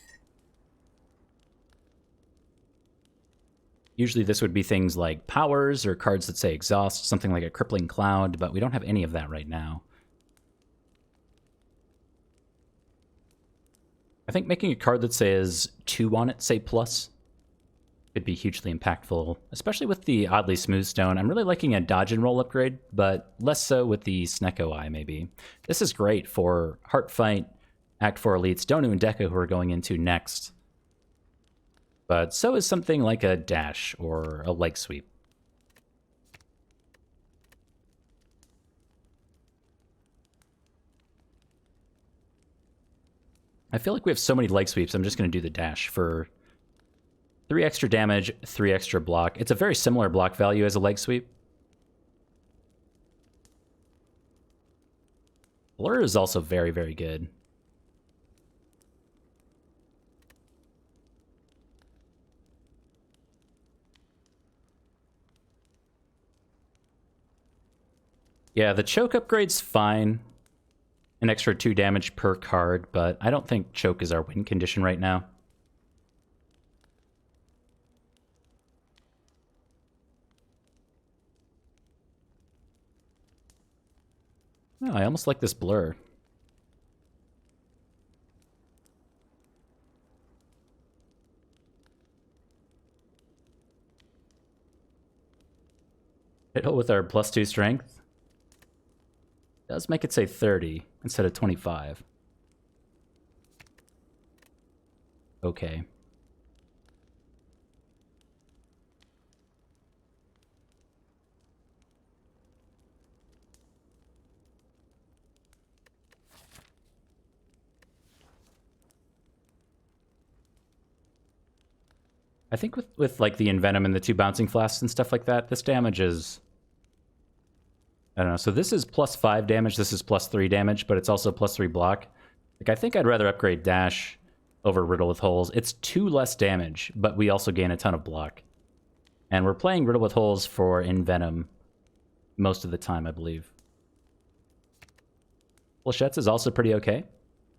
Speaker 1: Usually this would be things like powers or cards that say exhaust, something like a Crippling Cloud, but we don't have any of that right now. I think making a card that says 2 on it, say plus, could be hugely impactful, especially with the oddly smooth stone. I'm really liking a dodge and roll upgrade, but less so with the Snecko Eye, maybe. This is great for Heart Fight, Act 4 Elites, Donu and Deco, who are going into next. But so is something like a Dash or a Leg Sweep. I feel like we have so many Leg Sweeps, I'm just going to do the Dash for 3 extra damage, 3 extra block. It's a very similar block value as a Leg Sweep. Blur is also very, very good. Yeah, the choke upgrade's fine. An extra 2 damage per card, but I don't think choke is our win condition right now. Oh, I almost like this blur. Hit with our +2 strength. Does make it say 30 instead of 25. Okay. I think with like the Envenom and the 2 bouncing flasks and stuff like that, this damage is... I don't know. So this is +5 damage, this is +3 damage, but it's also +3 block. Like, I think I'd rather upgrade Dash over Riddle with Holes. It's 2 less damage, but we also gain a ton of block. And we're playing Riddle with Holes for Envenom most of the time, I believe. Flechette's is also pretty okay.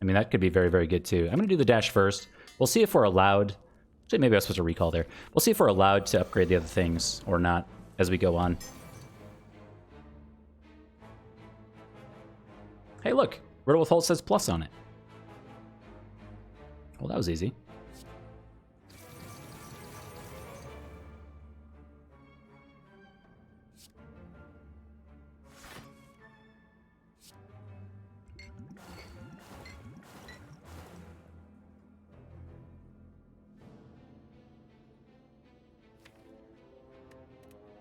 Speaker 1: I mean, that could be very, very good too. I'm going to do the Dash first. We'll see if we're allowed... Actually, maybe I was supposed to recall there. We'll see if we're allowed to upgrade the other things or not as we go on. Hey, look! Riddle with Holes says plus on it. Well, that was easy.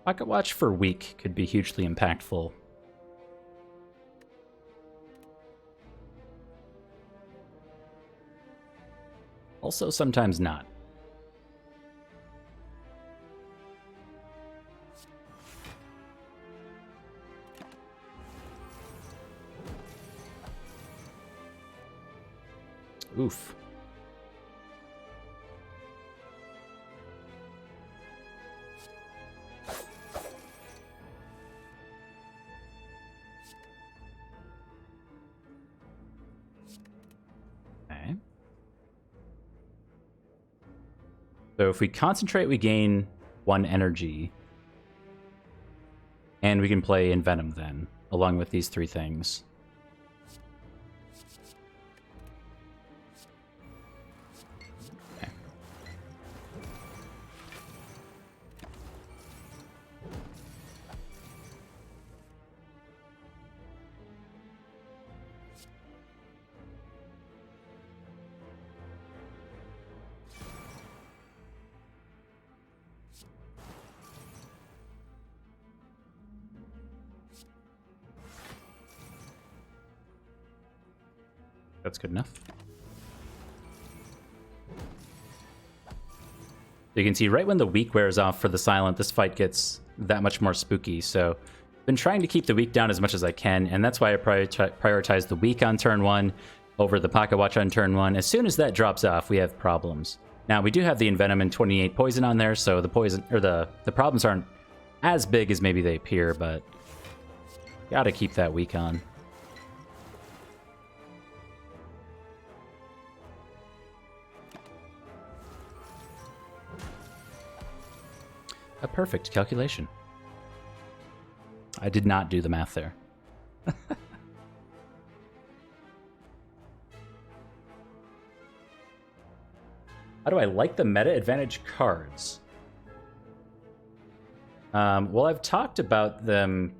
Speaker 1: Pocket Watch for weak could be hugely impactful. Also, sometimes not. Oof. Okay. So if we concentrate, we gain 1 energy. And we can play Envenom then, along with these 3 things. Okay. That's good enough. You can see right when the weak wears off for the silent, this fight gets that much more spooky. So I've been trying to keep the weak down as much as I can, and that's why I prioritize the weak on turn 1 over the Pocket Watch on turn 1. As soon as that drops off, we have problems. Now, we do have the Envenom and 28 poison on there, so the poison or the problems aren't as big as maybe they appear, but gotta keep that weak on. A perfect calculation. I did not do the math there. How do I like the meta advantage cards? Well, I've talked about them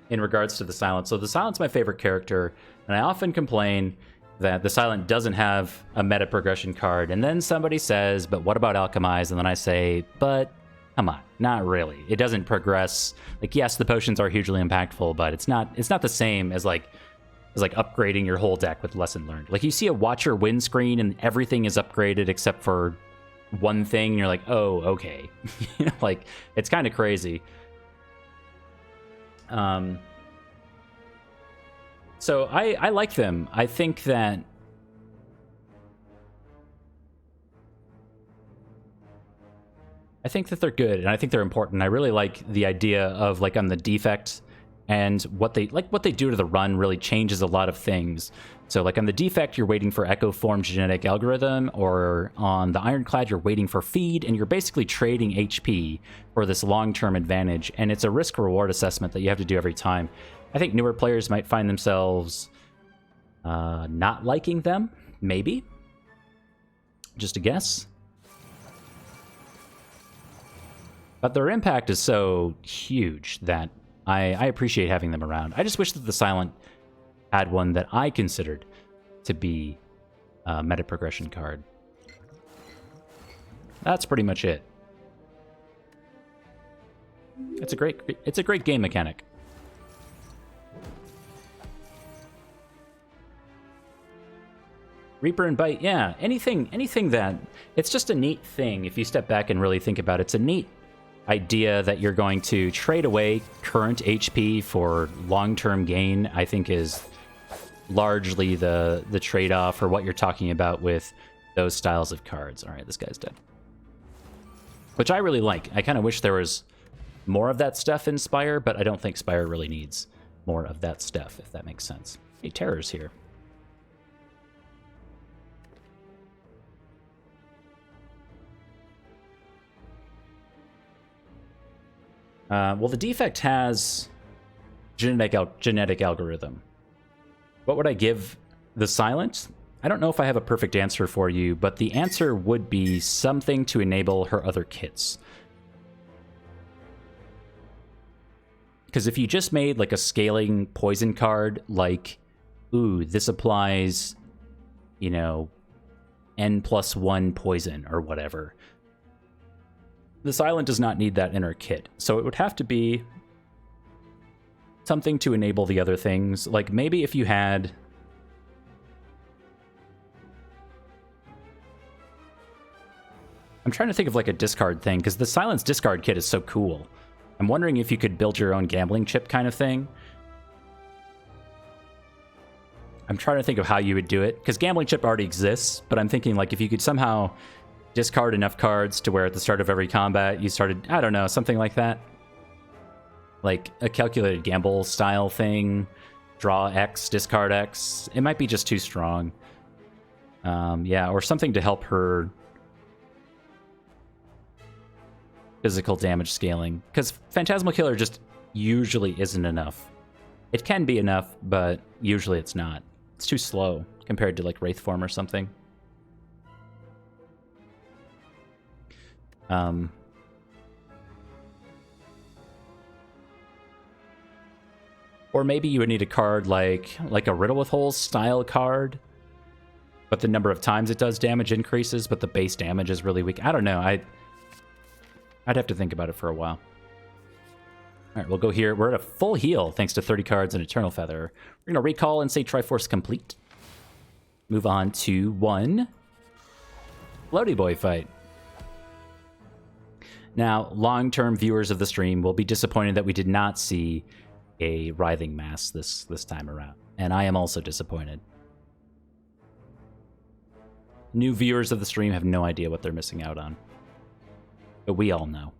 Speaker 1: in regards to the Silent. So the Silent's my favorite character, and I often complain that the Silent doesn't have a meta progression card. And then somebody says, but what about Alchemize? And then I say, but come on, not really. It doesn't progress. Like, yes, the potions are hugely impactful, but it's not the same as like upgrading your whole deck with Lesson Learned. Like, you see a Watcher win screen and everything is upgraded except for one thing, and you're like, oh, okay. You know, like, it's kind of crazy. So I like them. I think that they're good, and I think they're important. I really like the idea of, like, on the defect, and what they do to the run really changes a lot of things. So, like, on the defect, you're waiting for Echo Form genetic algorithm, or on the Ironclad, you're waiting for feed, and you're basically trading HP for this long-term advantage, and it's a risk-reward assessment that you have to do every time. I think newer players might find themselves not liking them, maybe. Just a guess. But their impact is so huge that I appreciate having them around. I just wish that the Silent had one that I considered to be a meta progression card. That's pretty much it. It's a great game mechanic. Reaper and Bite, yeah. Anything that... It's just a neat thing if you step back and really think about it. It's a neat idea that you're going to trade away current HP for long-term gain, I think is largely the trade-off, or what you're talking about with those styles of cards. All right, this guy's dead. Which I really like. I kind of wish there was more of that stuff in Spire, but I don't think Spire really needs more of that stuff, if that makes sense. Hey, Terror's here. Well, the defect has genetic algorithm. What would I give the Silent? I don't know if I have a perfect answer for you, but the answer would be something to enable her other kits. Because if you just made like a scaling poison card, like, ooh, this applies, you know, N+1 poison or whatever, the Silent does not need that in her kit. So it would have to be something to enable the other things. Like maybe if you had... I'm trying to think of like a discard thing, because the Silent's discard kit is so cool. I'm wondering if you could build your own gambling chip kind of thing. I'm trying to think of how you would do it, because gambling chip already exists, but I'm thinking like if you could somehow discard enough cards to where at the start of every combat you started, I don't know, something like that. Like a calculated gamble style thing, draw X, discard X. It might be just too strong. Yeah, or something to help her physical damage scaling. Because Phantasmal Killer just usually isn't enough. It can be enough, but usually it's not. It's too slow compared to like Wraith Form or something. Or maybe you would need a card like a Riddle with Holes style card, but the number of times it does damage increases, but the base damage is really weak. I don't know. I'd have to think about it for a while. All right, we'll go here. We're at a full heal thanks to 30 cards and Eternal Feather. We're going to recall and say Triforce complete. Move on to one Floaty Boy fight. Now, long-term viewers of the stream will be disappointed that we did not see a Writhing Mass this time around. And I am also disappointed. New viewers of the stream have no idea what they're missing out on. But we all know.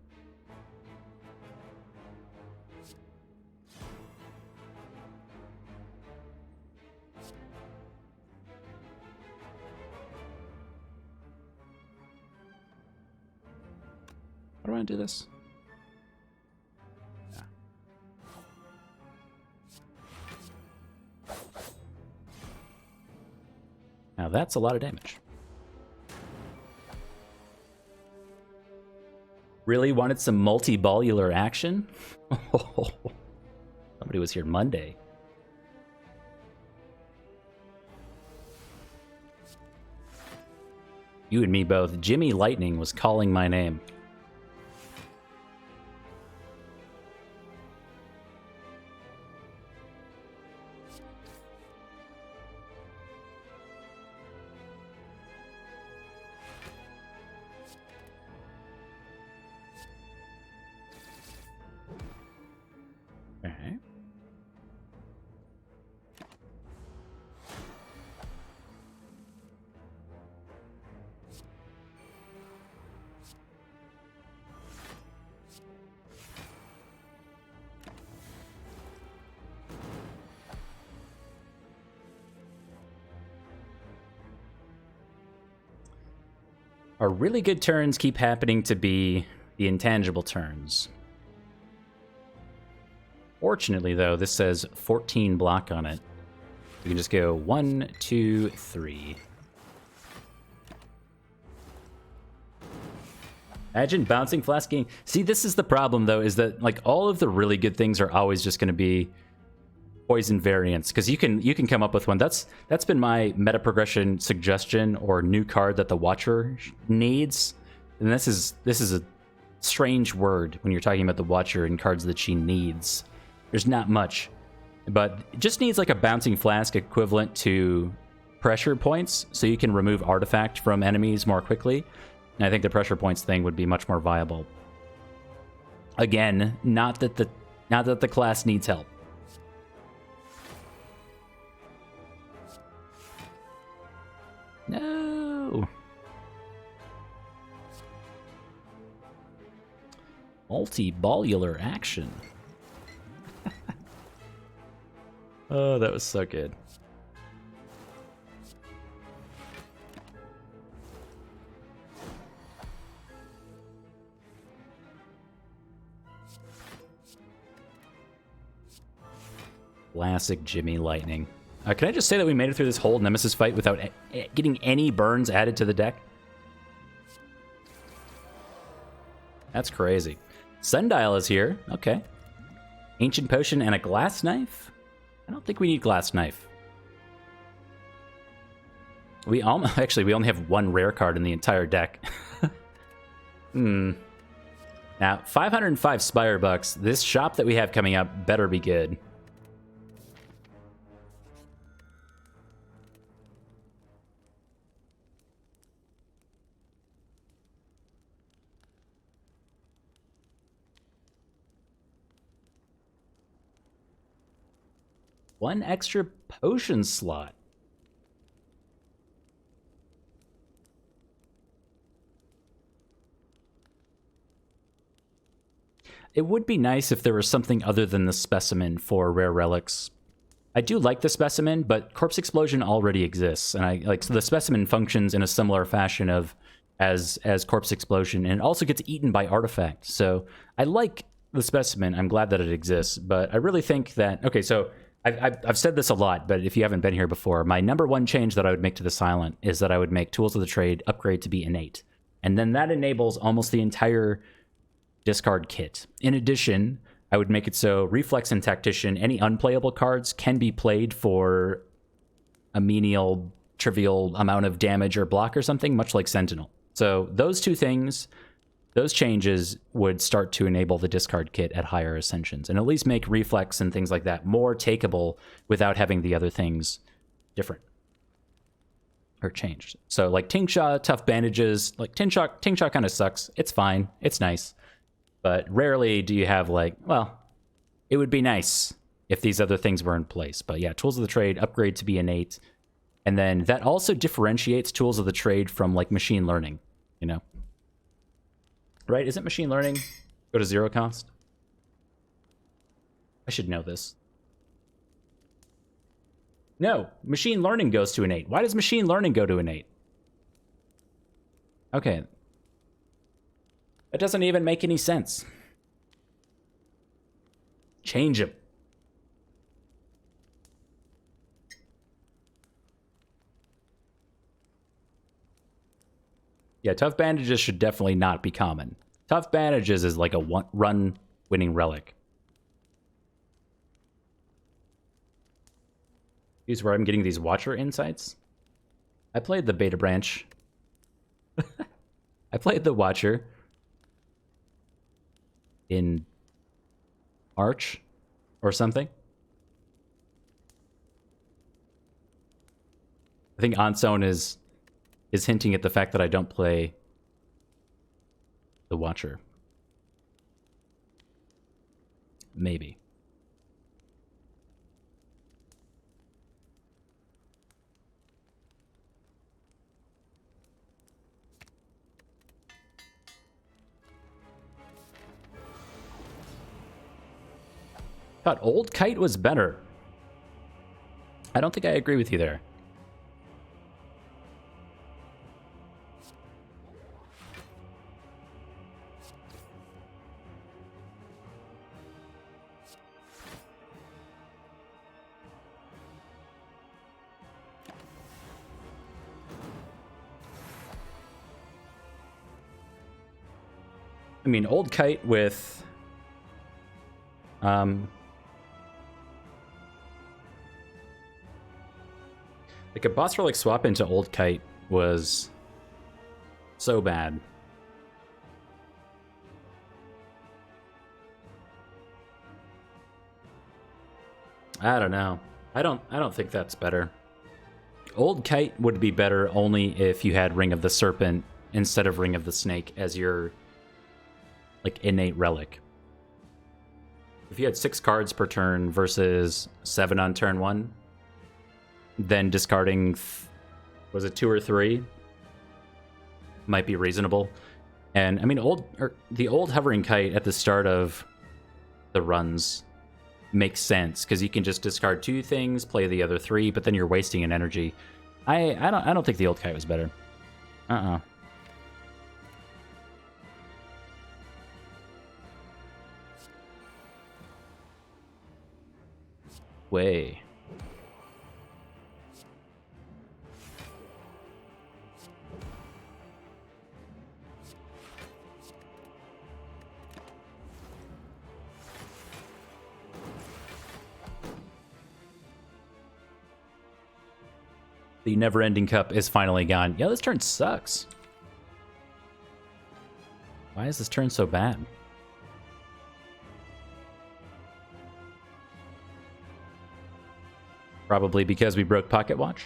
Speaker 1: How do I do this? Yeah. Now that's a lot of damage. Really wanted some multi-bollular action? Somebody was here Monday. You and me both. Jimmy Lightning was calling my name. Our really good turns keep happening to be the intangible turns. Fortunately, though, this says 14 block on it. You can just go 1, 2, 3. Imagine bouncing flasking. See, this is the problem, though, is that like all of the really good things are always just going to be poison variants, because you can come up with one. That's been my meta progression suggestion or new card that the Watcher needs. And this is a strange word when you're talking about the Watcher and cards that she needs. There's not much, but it just needs like a bouncing flask equivalent to pressure points, so you can remove artifact from enemies more quickly. And I think the pressure points thing would be much more viable. Again, not that the class needs help. No. Multi-bollular action. Oh, that was so good. Classic Jimmy Lightning. Can I just say that we made it through this whole Nemesis fight without getting any burns added to the deck? That's crazy. Sundial is here. Okay. Ancient Potion and a Glass Knife? I don't think we need Glass Knife. We only have one rare card in the entire deck. Now, 505 Spire bucks. This shop that we have coming up better be good. One extra potion slot. It would be nice if there was something other than the specimen for rare relics. I do like the specimen, but Corpse Explosion already exists, and so the specimen functions in a similar fashion as Corpse Explosion, and it also gets eaten by artifact. So I like the specimen. I'm glad that it exists, but I really think that so. I've said this a lot, but if you haven't been here before, my number one change that I would make to the Silent is that I would make Tools of the Trade upgrade to be innate. And then that enables almost the entire discard kit. In addition, I would make it so Reflex and Tactician, any unplayable cards, can be played for a menial, trivial amount of damage or block or something, much like Sentinel. So those two things, those changes would start to enable the discard kit at higher ascensions, and at least make Reflex and things like that more takeable without having the other things different or changed. So like Tingsha, Tough Bandages, like Tingsha kind of sucks. It's fine. It's nice. But rarely do you have it would be nice if these other things were in place. But yeah, Tools of the Trade, upgrade to be innate. And then that also differentiates Tools of the Trade from like machine learning, Right? Isn't machine learning go to 0 cost? I should know this. No, machine learning goes to innate. Why does machine learning go to innate? Okay. That doesn't even make any sense. Change them. Yeah, Tough Bandages should definitely not be common. Tough Bandages is like a run winning relic. Here's where I'm getting these Watcher insights. I played the beta branch. I played the Watcher in March or something. I think Anson is hinting at the fact that I don't play the Watcher. Maybe. Thought Old Kite was better. I don't think I agree with you there. I mean, old kite with like a boss relic swap into old kite was so bad. I don't know. I don't think that's better. Old kite would be better only if you had Ring of the Serpent instead of Ring of the Snake as your like innate relic. If you had 6 cards per turn versus 7 on turn 1, then discarding was it 2 or 3 might be reasonable. And I mean, the old hovering kite at the start of the runs makes sense because you can just discard 2 things, play the other 3, but then you're wasting an energy. I don't think the old kite was better. Way. The never-ending cup is finally gone. Yeah, this turn sucks. Why is this turn so bad? Probably because we broke Pocket Watch.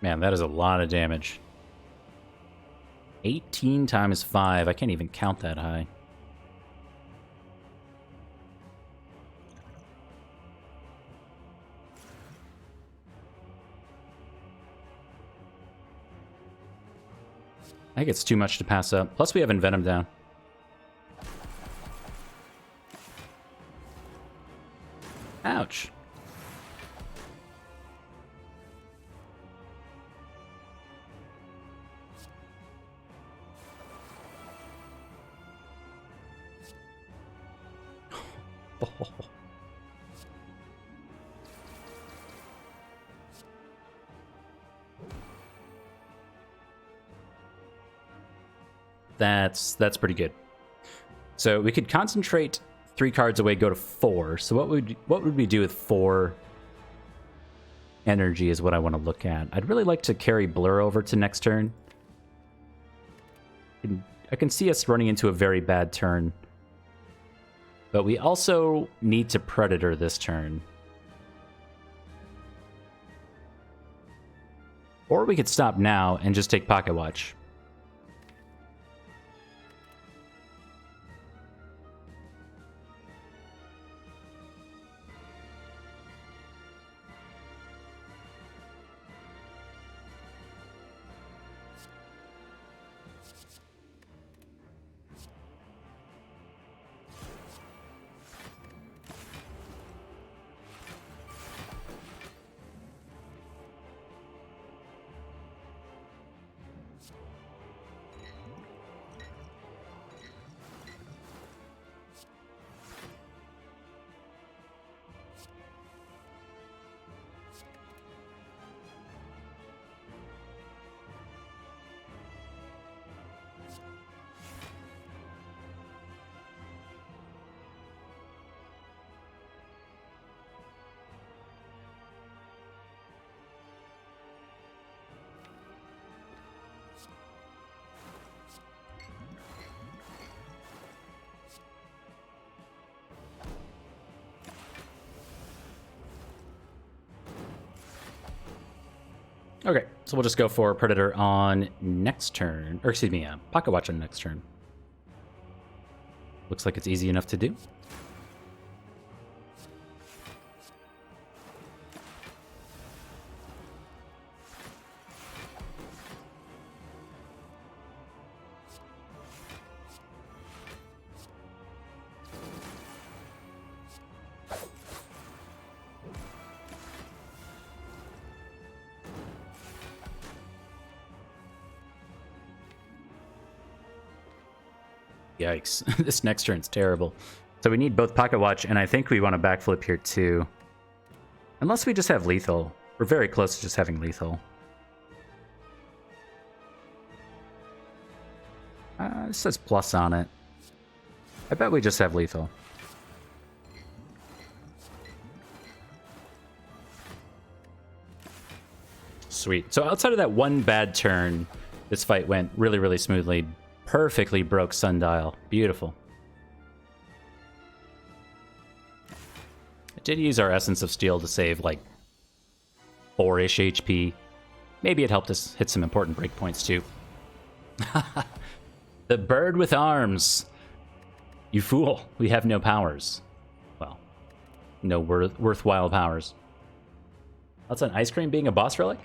Speaker 1: Man, that is a lot of damage. 18 times 5. I can't even count that high. I think it's too much to pass up. Plus, we have Envenom down. Ouch. That's pretty good. So we could concentrate 3 cards away, go to 4. So what would we do with 4 energy is what I want to look at. I'd really like to carry Blur over to next turn. I can see us running into a very bad turn. But we also need to Predator this turn. Or we could stop now and just take Pocket Watch. Okay, so we'll just go for Predator on next turn. Or excuse me, Pocket Watch on next turn. Looks like it's easy enough to do. Yikes. This next turn's terrible. So we need both Pocket Watch, and I think we want to backflip here too. Unless we just have lethal. We're very close to just having lethal. It says plus on it. I bet we just have lethal. Sweet. So outside of that one bad turn, this fight went really, really smoothly. Perfectly broke Sundial. Beautiful. I did use our Essence of Steel to save like 4-ish HP. Maybe it helped us hit some important breakpoints too. The bird with arms. You fool. We have no powers. Well, no worthwhile powers. That's an ice cream being a boss relic?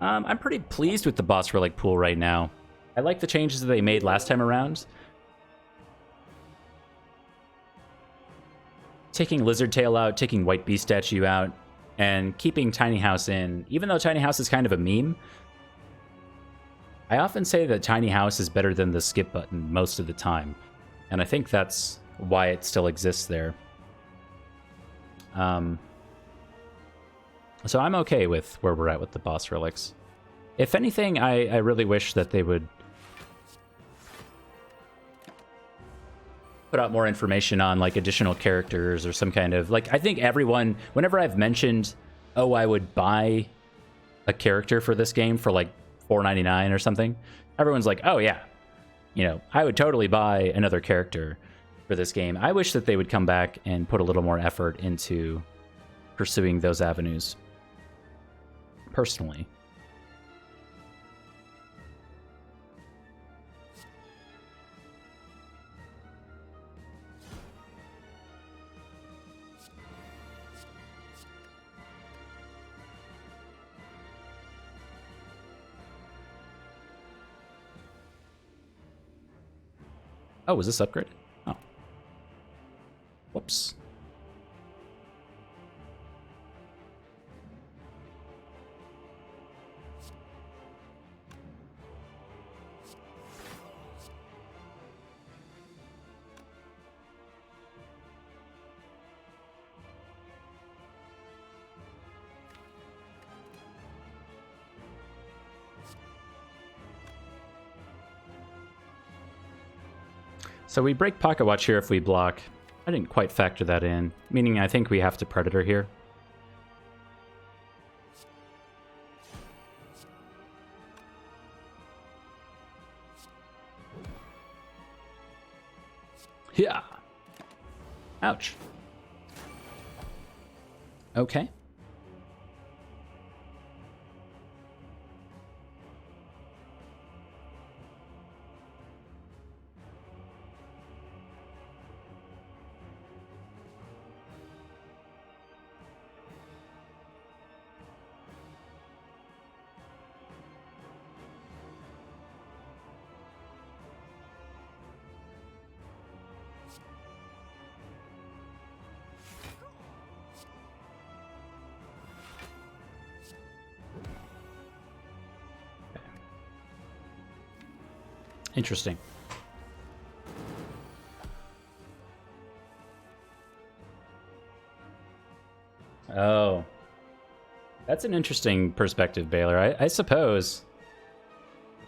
Speaker 1: I'm pretty pleased with the boss relic pool right now. I like the changes that they made last time around. Taking Lizard Tail out, taking White Beast Statue out, and keeping Tiny House in. Even though Tiny House is kind of a meme, I often say that Tiny House is better than the skip button most of the time. And I think that's why it still exists there. So I'm okay with where we're at with the boss relics. If anything, I really wish that they would put out more information on like additional characters or some kind of like, I think everyone, whenever I've mentioned, oh, I would buy a character for this game for like $4.99 or something, everyone's like, oh yeah, you know, I would totally buy another character for this game. I wish that they would come back and put a little more effort into pursuing those avenues. Personally. Oh, was this upgraded? Oh. Whoops. So we break Pocket Watch here if we block. I didn't quite factor that in, meaning I think we have to Predator here. Yeah. Ouch. Okay. Interesting. Oh. That's an interesting perspective, Baylor. I suppose.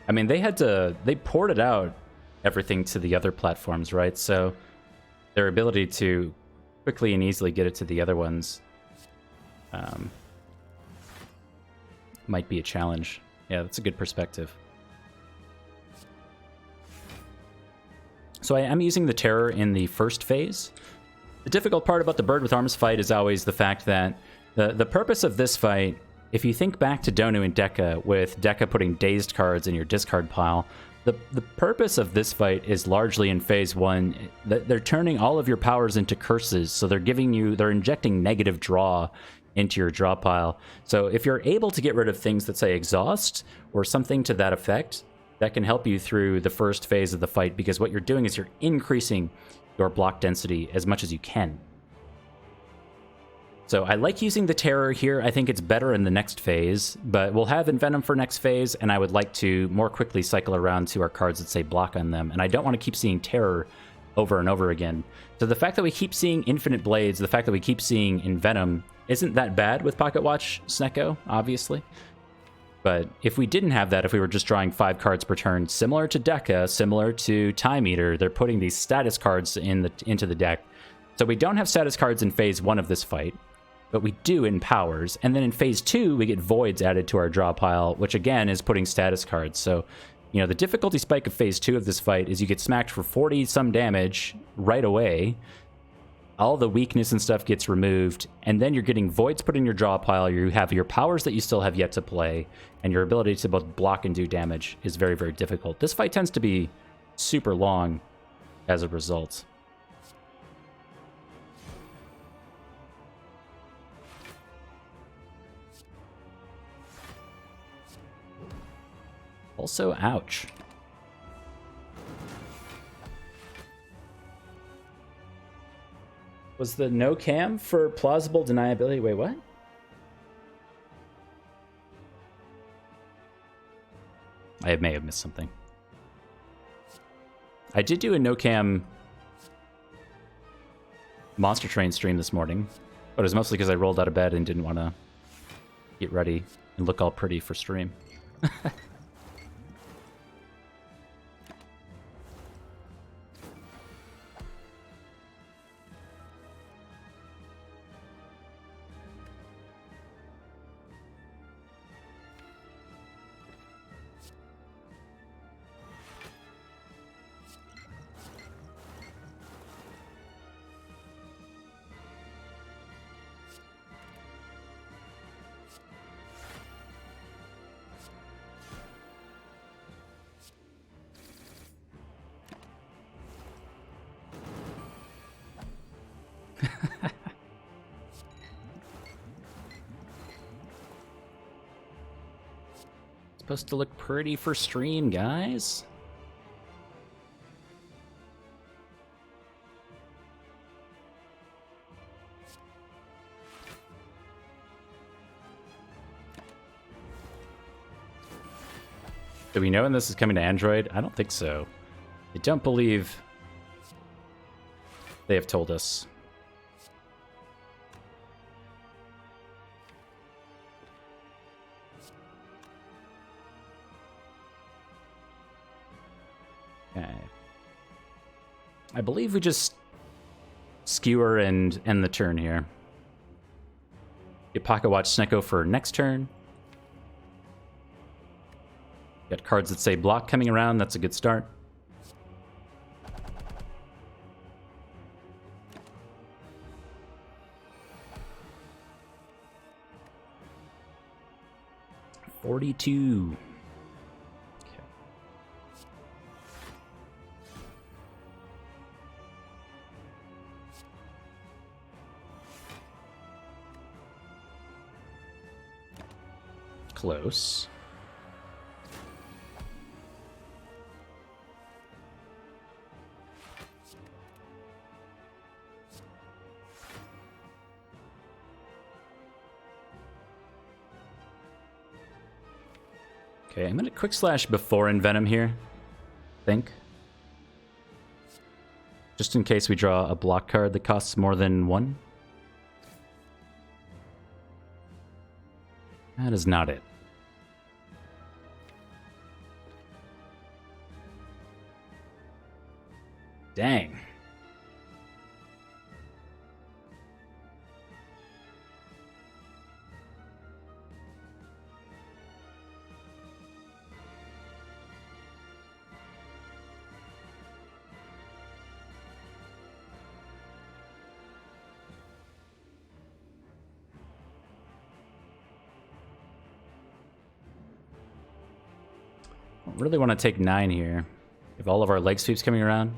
Speaker 1: I mean, they ported out everything to the other platforms, right? So their ability to quickly and easily get it to the other ones might be a challenge. Yeah, that's a good perspective. So I am using the Terror in the first phase. The difficult part about the Bird with Arms fight is always the fact that the purpose of this fight, if you think back to Donu and Dekka, with Dekka putting dazed cards in your discard pile, the purpose of this fight is largely in phase one. They're turning all of your powers into curses, so they're injecting negative draw into your draw pile. So if you're able to get rid of things that say exhaust or something to that effect, that can help you through the first phase of the fight, because what you're doing is you're increasing your block density as much as you can. So I like using the Terror here. I think it's better in the next phase, but we'll have Envenom for next phase, and I would like to more quickly cycle around to our cards that say block on them. And I don't want to keep seeing Terror over and over again. So the fact that we keep seeing infinite blades, the fact that we keep seeing Envenom, isn't that bad with Pocket Watch Snecko, obviously. But if we didn't have that, if we were just drawing 5 cards per turn, similar to Deca, similar to Time Eater, they're putting these status cards into the deck. So we don't have status cards in phase 1 of this fight, but we do in Powers. And then in phase 2, we get Voids added to our draw pile, which again is putting status cards. So, you know, the difficulty spike of phase 2 of this fight is you get smacked for 40 some damage right away. All the weakness and stuff gets removed, and then you're getting Voids put in your draw pile. You have your powers that you still have yet to play, and your ability to both block and do damage is very, very difficult. This fight tends to be super long as a result. Also, ouch. Was the no cam for plausible deniability? Wait, what? I may have missed something. I did do a no cam Monster Train stream this morning, but it was mostly because I rolled out of bed and didn't want to get ready and look all pretty for stream. Supposed to look pretty for stream, guys. Do we know when this is coming to Android? I don't think so. I don't believe they have told us. Okay. I believe we just skewer and end the turn here. Get Pocket Watch Snecko for next turn. Got cards that say block coming around. That's a good start. $42. Okay. Close. Okay, I'm gonna quick slash before Envenom here, I think. Just in case we draw a block card that costs more than 1. That is not it. Dang. Really want to take 9 here. If all of our leg sweeps coming around.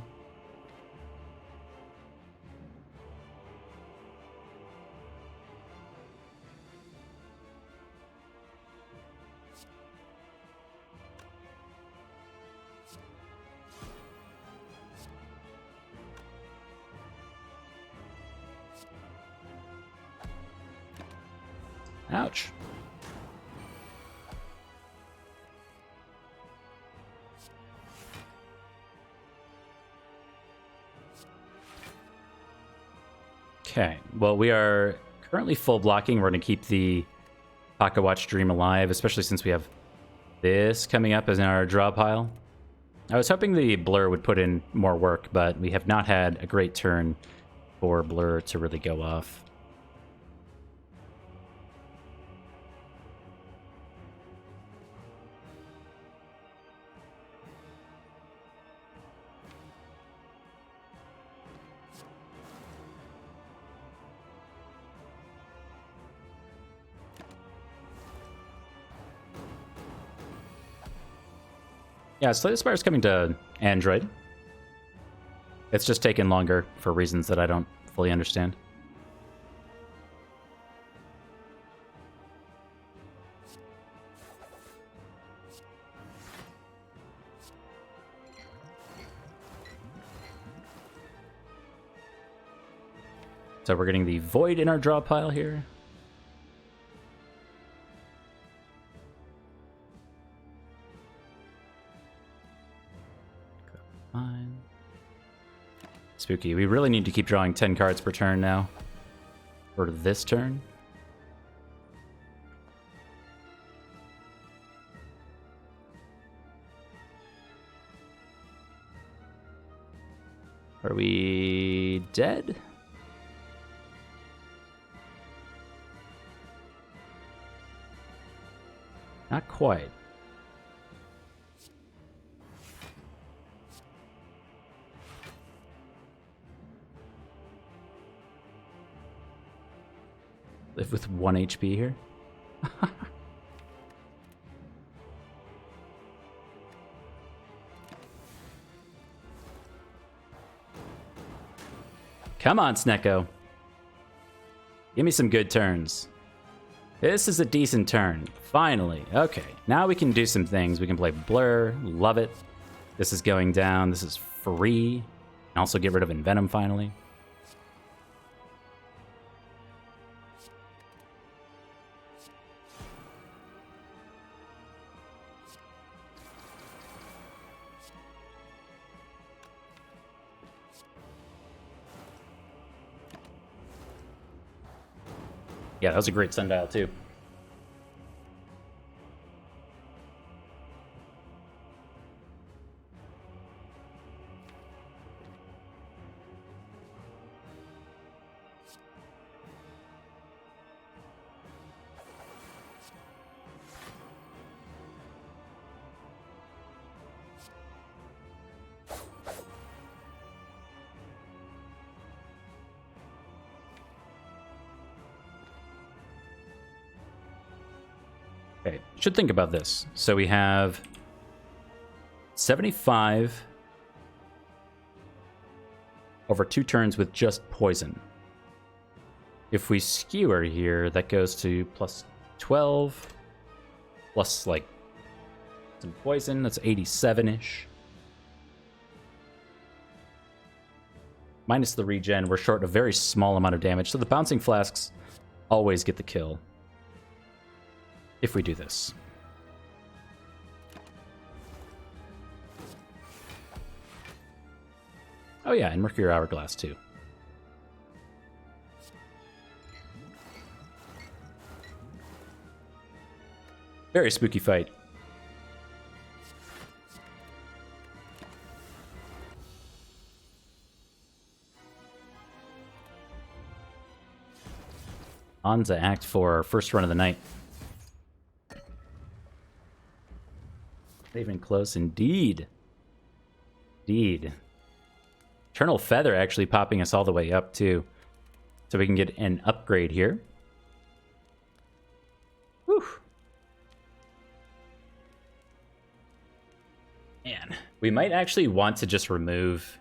Speaker 1: Ouch. Okay, well, we are currently full blocking. We're going to keep the Pocket Watch dream alive, especially since we have this coming up as in our draw pile. I was hoping the Blur would put in more work, but we have not had a great turn for Blur to really go off. Yeah, Slay the Spire is coming to Android. It's just taken longer for reasons that I don't fully understand. So we're getting the Void in our draw pile here. Fine. Spooky. We really need to keep drawing 10 cards per turn now. For this turn. Are we dead? Not quite. Live with 1 HP here. Come on, Snecko. Give me some good turns. This is a decent turn. Finally. Okay. Now we can do some things. We can play Blur. Love it. This is going down. This is free. And also get rid of Envenom finally. Yeah, that was a great sundial too. Okay, should think about this. So we have 75 over 2 turns with just poison. If we skewer here, that goes to plus 12, plus like some poison, that's 87-ish. Minus the regen, we're short a very small amount of damage, so the bouncing flasks always get the kill. If we do this. Oh yeah, and Mercury Hourglass too. Very spooky fight. On to Act 4, first run of the night. Even close, indeed. Indeed. Eternal Feather actually popping us all the way up, too. So we can get an upgrade here. Whew. Man, we might actually want to just remove...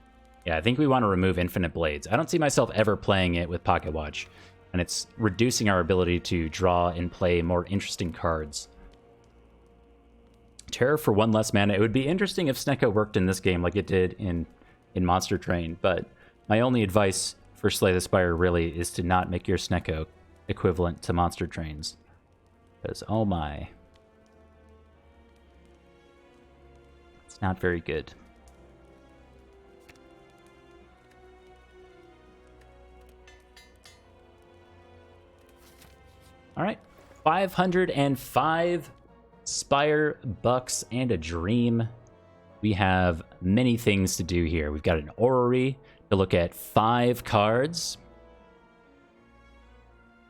Speaker 1: Yeah, I think we want to remove Infinite Blades. I don't see myself ever playing it with Pocket Watch. And it's reducing our ability to draw and play more interesting cards. Terror for 1 less mana. It would be interesting if Snecko worked in this game like it did in Monster Train, but my only advice for Slay the Spire really is to not make your Snecko equivalent to Monster Trains. Because, oh my. It's not very good. All right, 505 Spire, Bucks, and a Dream. We have many things to do here. We've got an Orrery to look at 5 cards.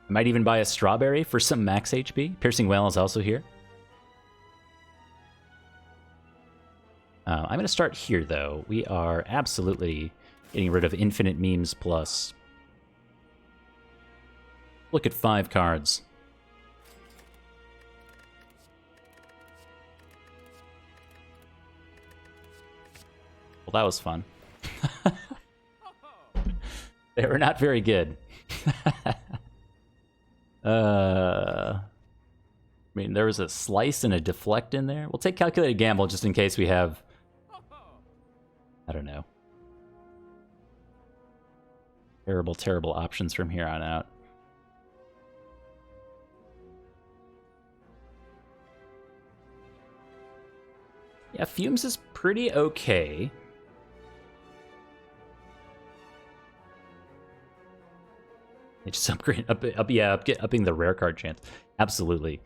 Speaker 1: I might even buy a Strawberry for some max HP. Piercing Whale is also here. I'm going to start here, though. We are absolutely getting rid of Infinite Memes Plus. Look at 5 cards. Well, that was fun. They were not very good. I mean, there was a Slice and a Deflect in there. We'll take Calculated Gamble just in case we have... I don't know. Terrible, terrible options from here on out. Yeah, Fumes is pretty okay. They just upgrade, upping the rare card chance. Absolutely.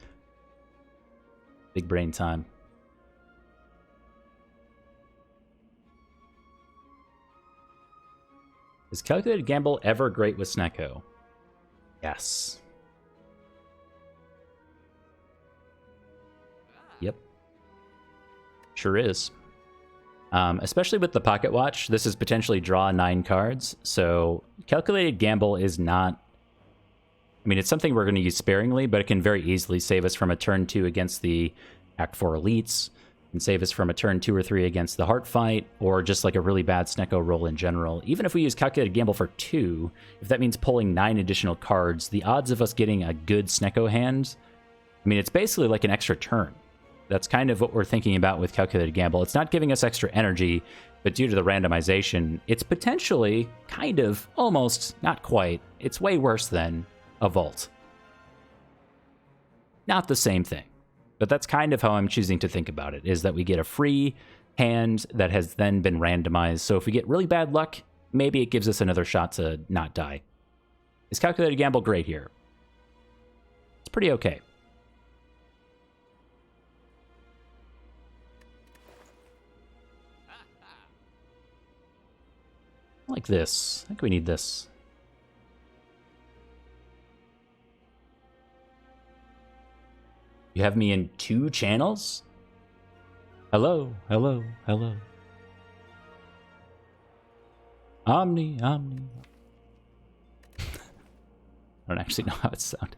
Speaker 1: Big brain time. Is Calculated Gamble ever great with Snecko? Yes. Yep. Sure is. Especially with the Pocket Watch, this is potentially draw 9 cards, so Calculated Gamble is not... I mean, it's something we're going to use sparingly, but it can very easily save us from a turn 2 against the Act 4 Elites, and save us from a turn 2 or 3 against the Heart Fight, or just like a really bad Snecko roll in general. Even if we use Calculated Gamble for 2, if that means pulling 9 additional cards, the odds of us getting a good Snecko hand, I mean, it's basically like an extra turn. That's kind of what we're thinking about with Calculated Gamble. It's not giving us extra energy, but due to the randomization, it's potentially, kind of, almost, not quite, it's way worse than a Vault. Not the same thing, but that's kind of how I'm choosing to think about it, is that we get a free hand that has then been randomized, so if we get really bad luck, maybe it gives us another shot to not die. Is Calculated Gamble great here? It's pretty okay. Like this. I think we need this. You have me in 2 channels? Hello, hello, hello. Omni, Omni. I don't actually know how it sounded.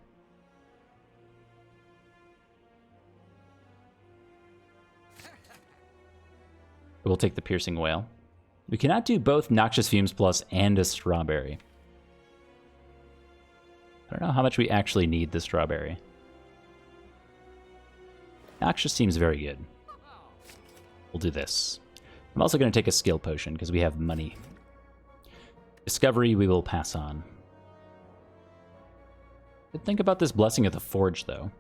Speaker 1: We'll take the Piercing Whale. We cannot do both Noxious Fumes Plus and a Strawberry. I don't know how much we actually need the Strawberry. Noxious seems very good. We'll do this. I'm also going to take a Skill Potion because we have money. Discovery we will pass on. But think about this Blessing of the Forge, though.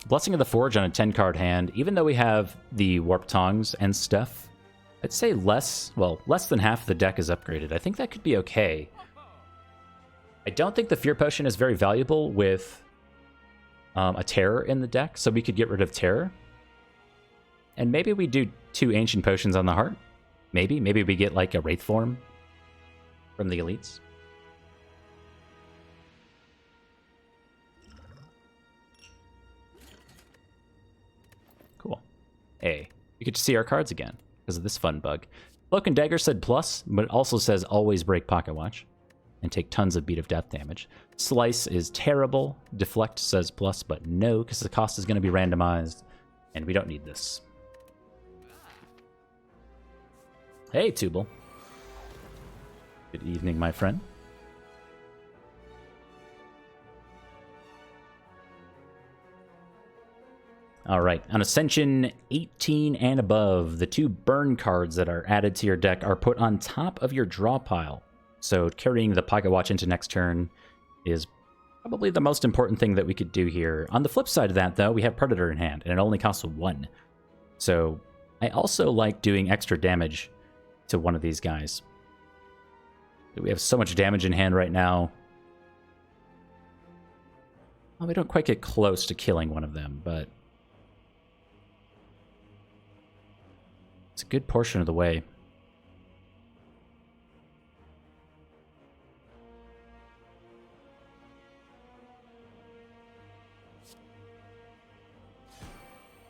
Speaker 1: Blessing of the Forge on a 10-card hand, even though we have the Warp Tongs and stuff, I'd say less than half the deck is upgraded. I think that could be okay. I don't think the Fear Potion is very valuable with a Terror in the deck, so we could get rid of Terror. And maybe we do 2 Ancient Potions on the Heart. Maybe we get like a Wraith Form from the Elites. Cool. Hey, you get to see our cards again because of this fun bug. Cloak and Dagger said plus, but it also says always break Pocket Watch and take tons of Beat of Death damage. Slice is terrible. Deflect says plus, but no, because the cost is going to be randomized, and we don't need this. Hey, Tubal. Good evening, my friend. All right, on Ascension 18 and above, the 2 burn cards that are added to your deck are put on top of your draw pile. So carrying the Pocket Watch into next turn is probably the most important thing that we could do here. On the flip side of that, though, we have Predator in hand, and it only costs 1. So I also like doing extra damage to one of these guys. We have so much damage in hand right now. Well, we don't quite get close to killing one of them, but it's a good portion of the way.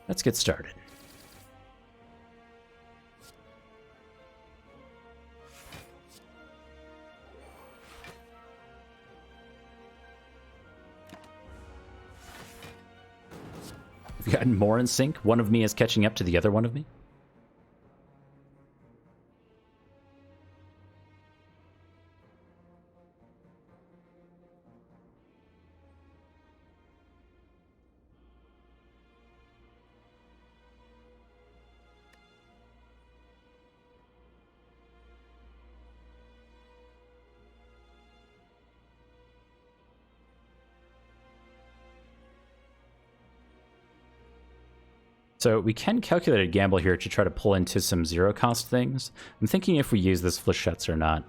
Speaker 1: Let's get started. We've gotten more in sync. One of me is catching up to the other one of me. So we can calculate a gamble here to try to pull into some zero-cost things. I'm thinking if we use this Flechettes or not.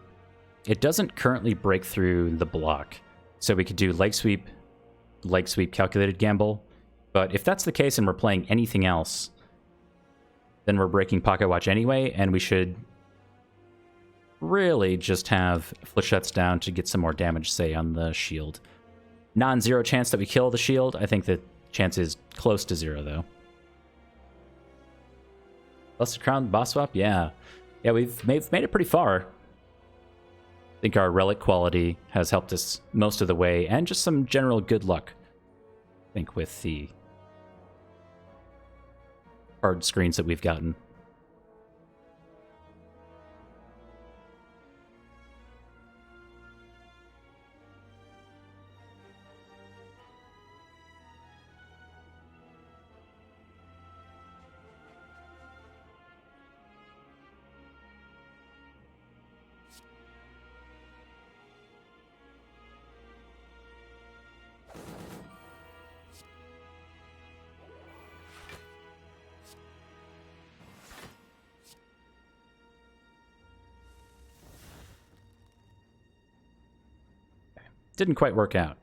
Speaker 1: It doesn't currently break through the block, so we could do leg sweep, calculated gamble. But if that's the case and we're playing anything else, then we're breaking Pocket Watch anyway, and we should really just have Flechettes down to get some more damage, say, on the shield. Non-zero chance that we kill the shield. I think the chance is close to zero, though. Lusted Crown boss swap? Yeah. Yeah, we've made it pretty far. I think our relic quality has helped us most of the way, and just some general good luck. I think with the card screens that we've gotten. Didn't quite work out.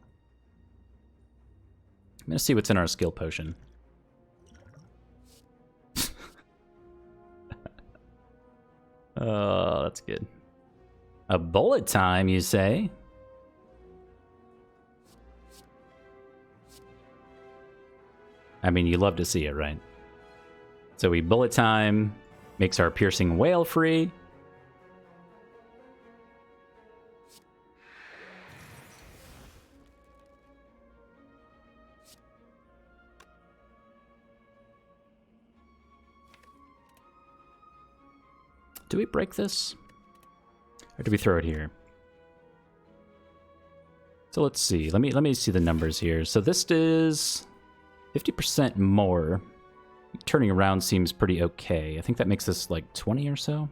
Speaker 1: I'm going to see what's in our skill potion. Oh, that's good. A bullet time, you say? I mean, you love to see it, right? So we bullet time, makes our piercing whale free. Do we break this? Or do we throw it here? So let's see. Let me see the numbers here. So this is 50% more. Turning around seems pretty okay. I think that makes this like 20 or so.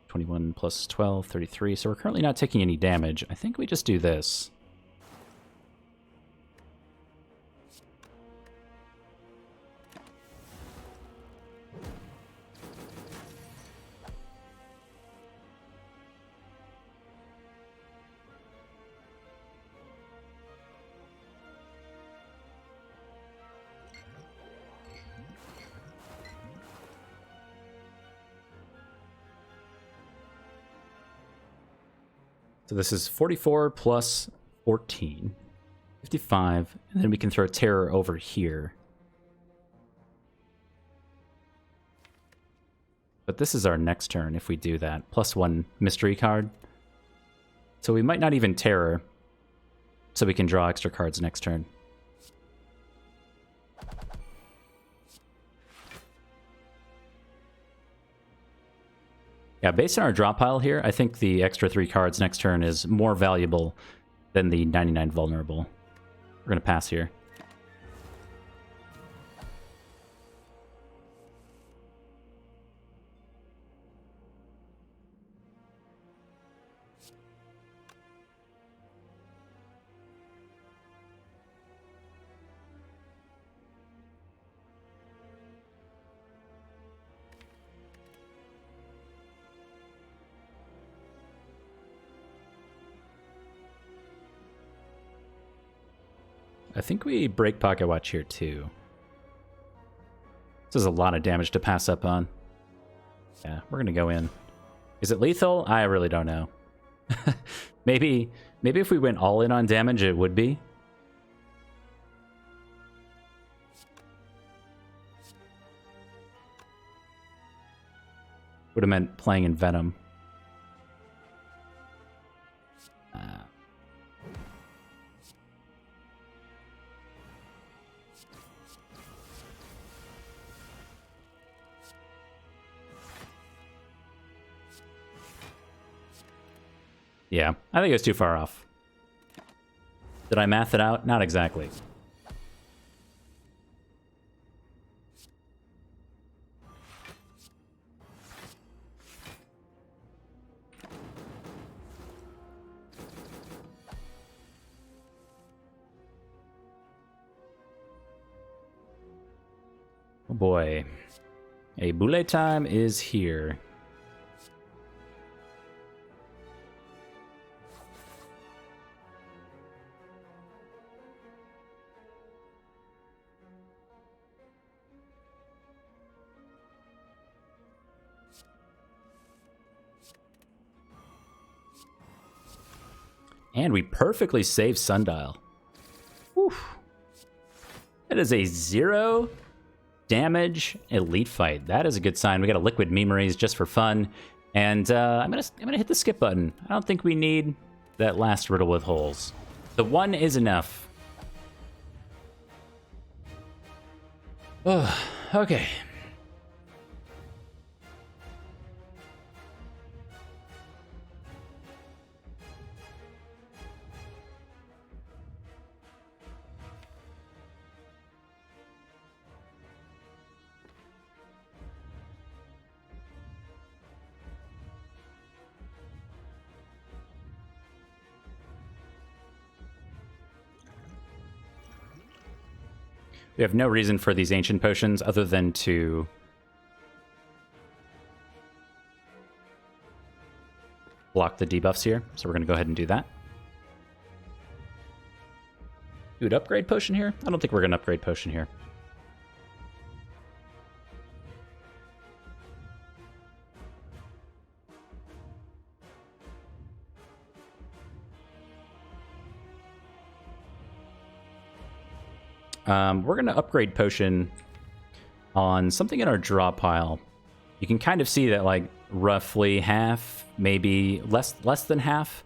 Speaker 1: 21 plus 12, 33. So we're currently not taking any damage. I think we just do this. So this is 44 plus 14. 55. And then we can throw Terror over here. But this is our next turn if we do that. Plus 1 mystery card. So we might not even Terror. So we can draw extra cards next turn. Yeah, based on our draw pile here, I think the extra 3 cards next turn is more valuable than the 99 vulnerable. We're going to pass here. I think we break Pocket Watch here too. This is a lot of damage to pass up on. Yeah, we're gonna go in. Is it lethal? I really don't know. maybe if we went all in on damage, it would be. Would have meant playing in Venom. Yeah, I think it was too far off. Did I math it out? Not exactly. Oh boy. A boule time is here. And we perfectly save Sundial. Whew. That is a 0 damage elite fight. That is a good sign. We got a liquid memories just for fun. And I'm gonna hit the skip button. I don't think we need that last riddle with holes. The 1 is enough. Oh, okay. We have no reason for these ancient potions other than to block the debuffs here. So we're going to go ahead and do that. Dude, upgrade potion here? I don't think we're going to upgrade potion here. We're going to upgrade potion on something in our draw pile. You can kind of see that like roughly half, maybe less than half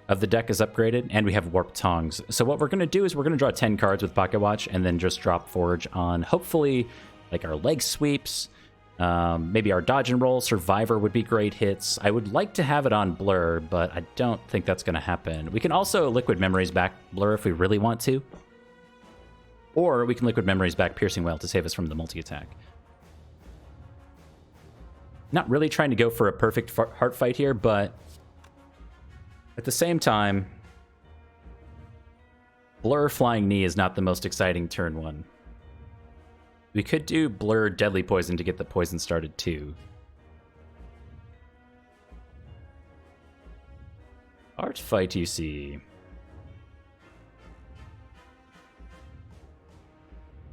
Speaker 1: of the deck is upgraded, and we have Warp Tongs. So what we're going to do is we're going to draw 10 cards with Pocket Watch and then just drop Forge on hopefully like our leg sweeps, maybe our dodge and roll. Survivor would be great hits. I would like to have it on Blur, but I don't think that's going to happen. We can also Liquid Memories back Blur if we really want to. Or we can Liquid Memories back Piercing Wail to save us from the multi-attack. Not really trying to go for a perfect heart fight here, but at the same time, Blur Flying Knee is not the most exciting turn 1. We could do Blur Deadly Poison to get the poison started too. Art fight you see.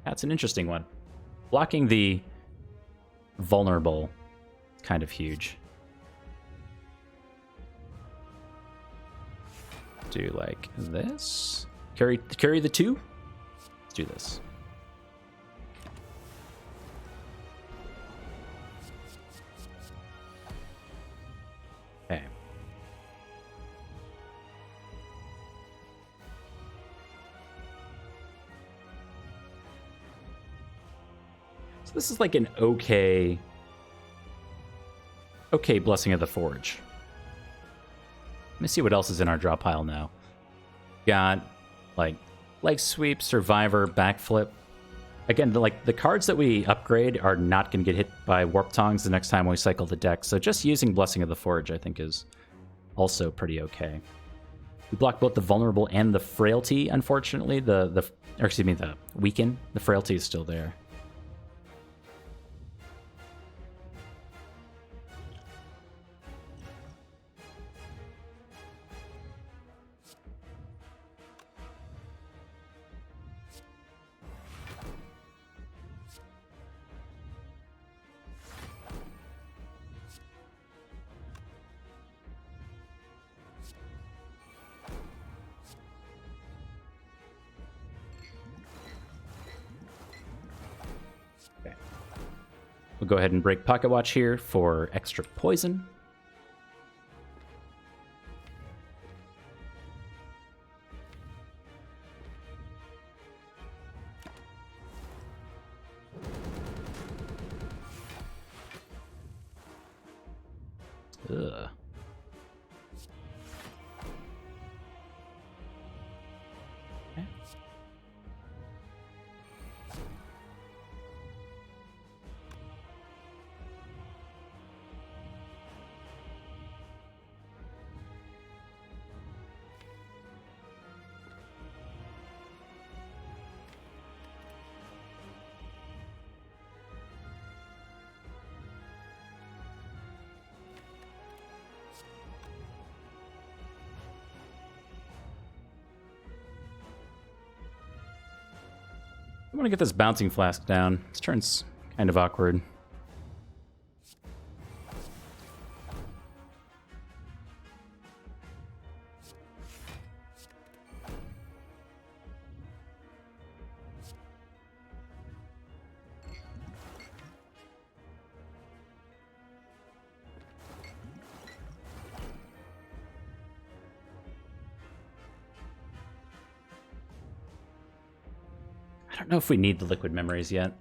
Speaker 1: That's an interesting one. Blocking the vulnerable is kind of huge. Do like this. Carry the 2. Let's do this. Okay. So this is like an okay Blessing of the Forge. Let me see what else is in our draw pile now. Got like leg sweep, survivor, backflip. Again, the cards that we upgrade are not going to get hit by Warp Tongs the next time we cycle the deck. So just using Blessing of the Forge, I think, is also pretty okay. We block both the vulnerable and the frailty. Unfortunately, the weaken. The frailty is still there. go ahead and break Pocket Watch here for extra poison. Ugh. Okay. I want to get this bouncing flask down. This turn's kind of awkward. I don't know if we need the liquid memories yet.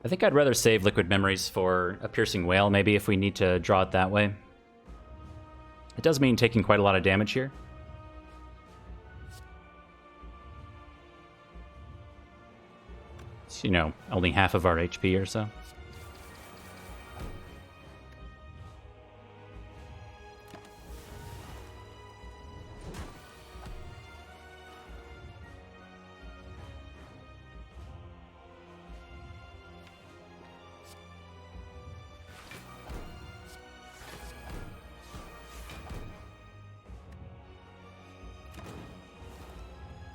Speaker 1: I think I'd rather save liquid memories for a piercing whale, maybe, if we need to draw it that way. It does mean taking quite a lot of damage here. It's, you know, only half of our HP or so.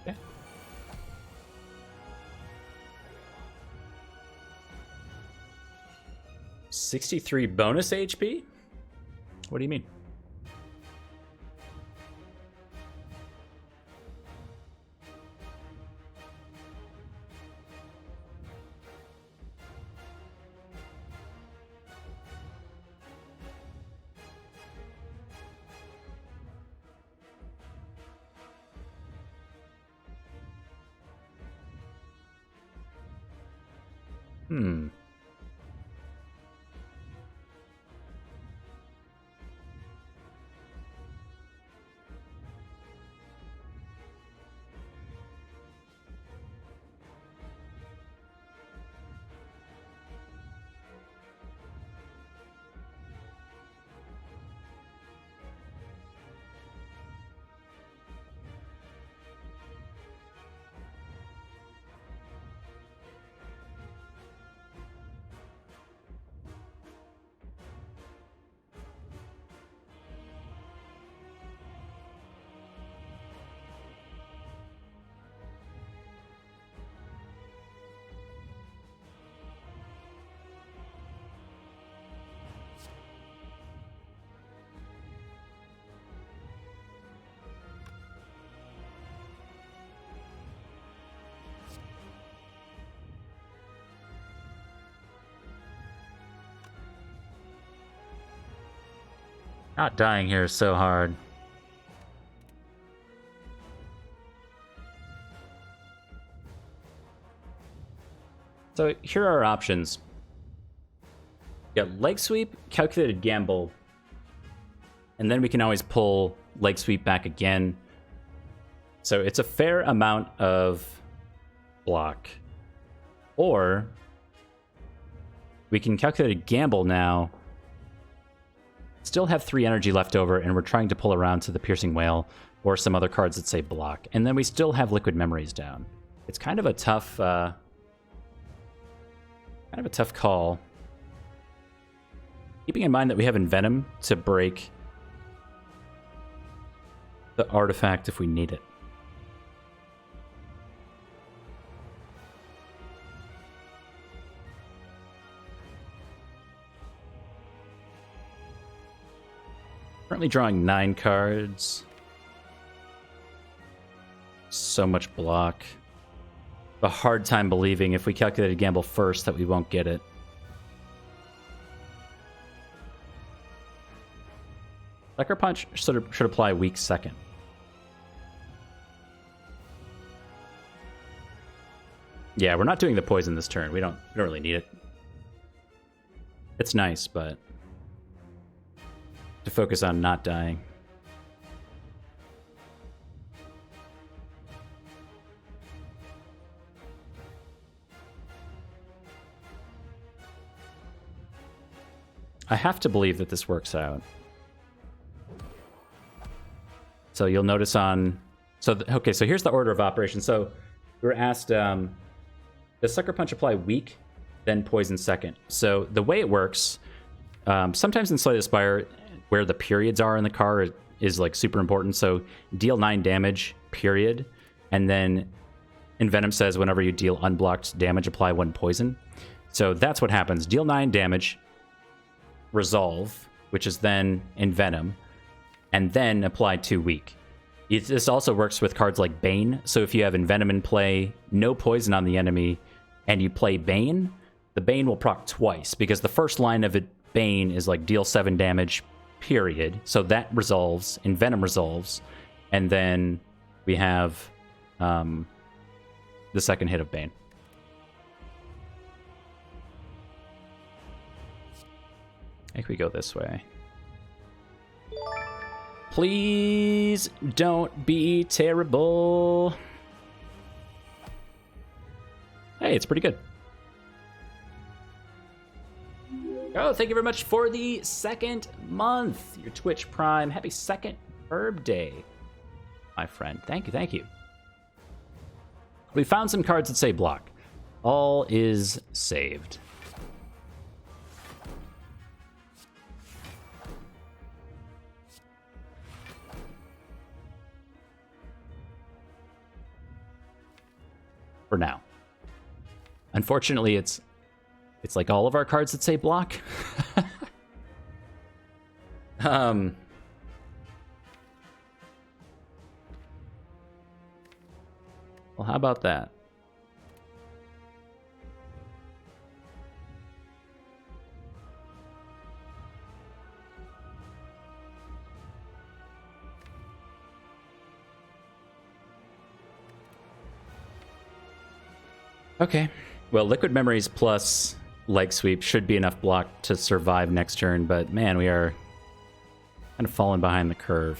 Speaker 1: Okay. 63 bonus HP? What do you mean? Not dying here is so hard. So here are our options. You got leg sweep, calculated gamble, and then we can always pull leg sweep back again. So it's a fair amount of block. Or we can calculate a gamble now, still have 3 energy left over, and we're trying to pull around to the Piercing Whale or some other cards that say block. And then we still have liquid memories down. It's kind of a tough call. Keeping in mind that we have Envenom to break the artifact if we need it. Currently drawing 9 cards. So much block. A hard time believing if we calculated gamble first that we won't get it. Sucker Punch should apply weak second. Yeah, we're not doing the poison this turn. We don't really need it. It's nice, but to focus on not dying. I have to believe that this works out. So you'll notice on... So here's the order of operations. So we were asked, does Sucker Punch apply weak, then poison second? So the way it works, sometimes in Slay the Spire, where the periods are in the card is like super important. So deal 9 damage, period. And then Envenom says whenever you deal unblocked damage, apply 1 poison. So that's what happens. Deal 9 damage, resolve, which is then Envenom, and then apply 2 weak. This also works with cards like Bane. So if you have Envenom in play, no poison on the enemy, and you play Bane, the Bane will proc twice, because the first line of it, Bane, is like deal 7 damage, period. So that resolves, Envenom resolves, and then we have the second hit of Bane. I think we go this way. Please don't be terrible. Hey, it's pretty good. Oh, thank you very much for the 2nd month. Your Twitch Prime. Happy 2nd birthday, my friend. Thank you, thank you. We found some cards that say block. All is saved. For now. Unfortunately, it's like all of our cards that say block. Well, how about that? Okay. Well, Liquid Memories plus Leg Sweep should be enough block to survive next turn, but man, we are kind of falling behind the curve.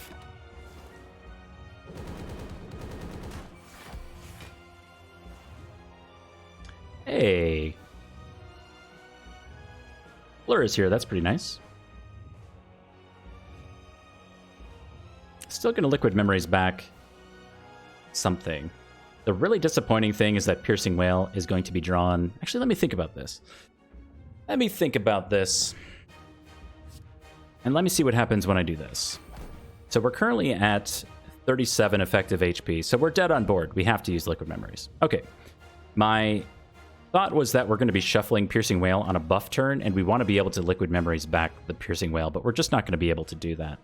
Speaker 1: Hey. Blur is here, that's pretty nice. Still gonna Liquid Memories back something. The really disappointing thing is that Piercing Wail is going to be drawn... Actually, let me think about this. And let me see what happens when I do this. So we're currently at 37 effective HP, so we're dead on board. We have to use Liquid Memories. Okay. My thought was that we're going to be shuffling Piercing Wail on a buff turn, and we want to be able to Liquid Memories back the Piercing Wail, but we're just not going to be able to do that.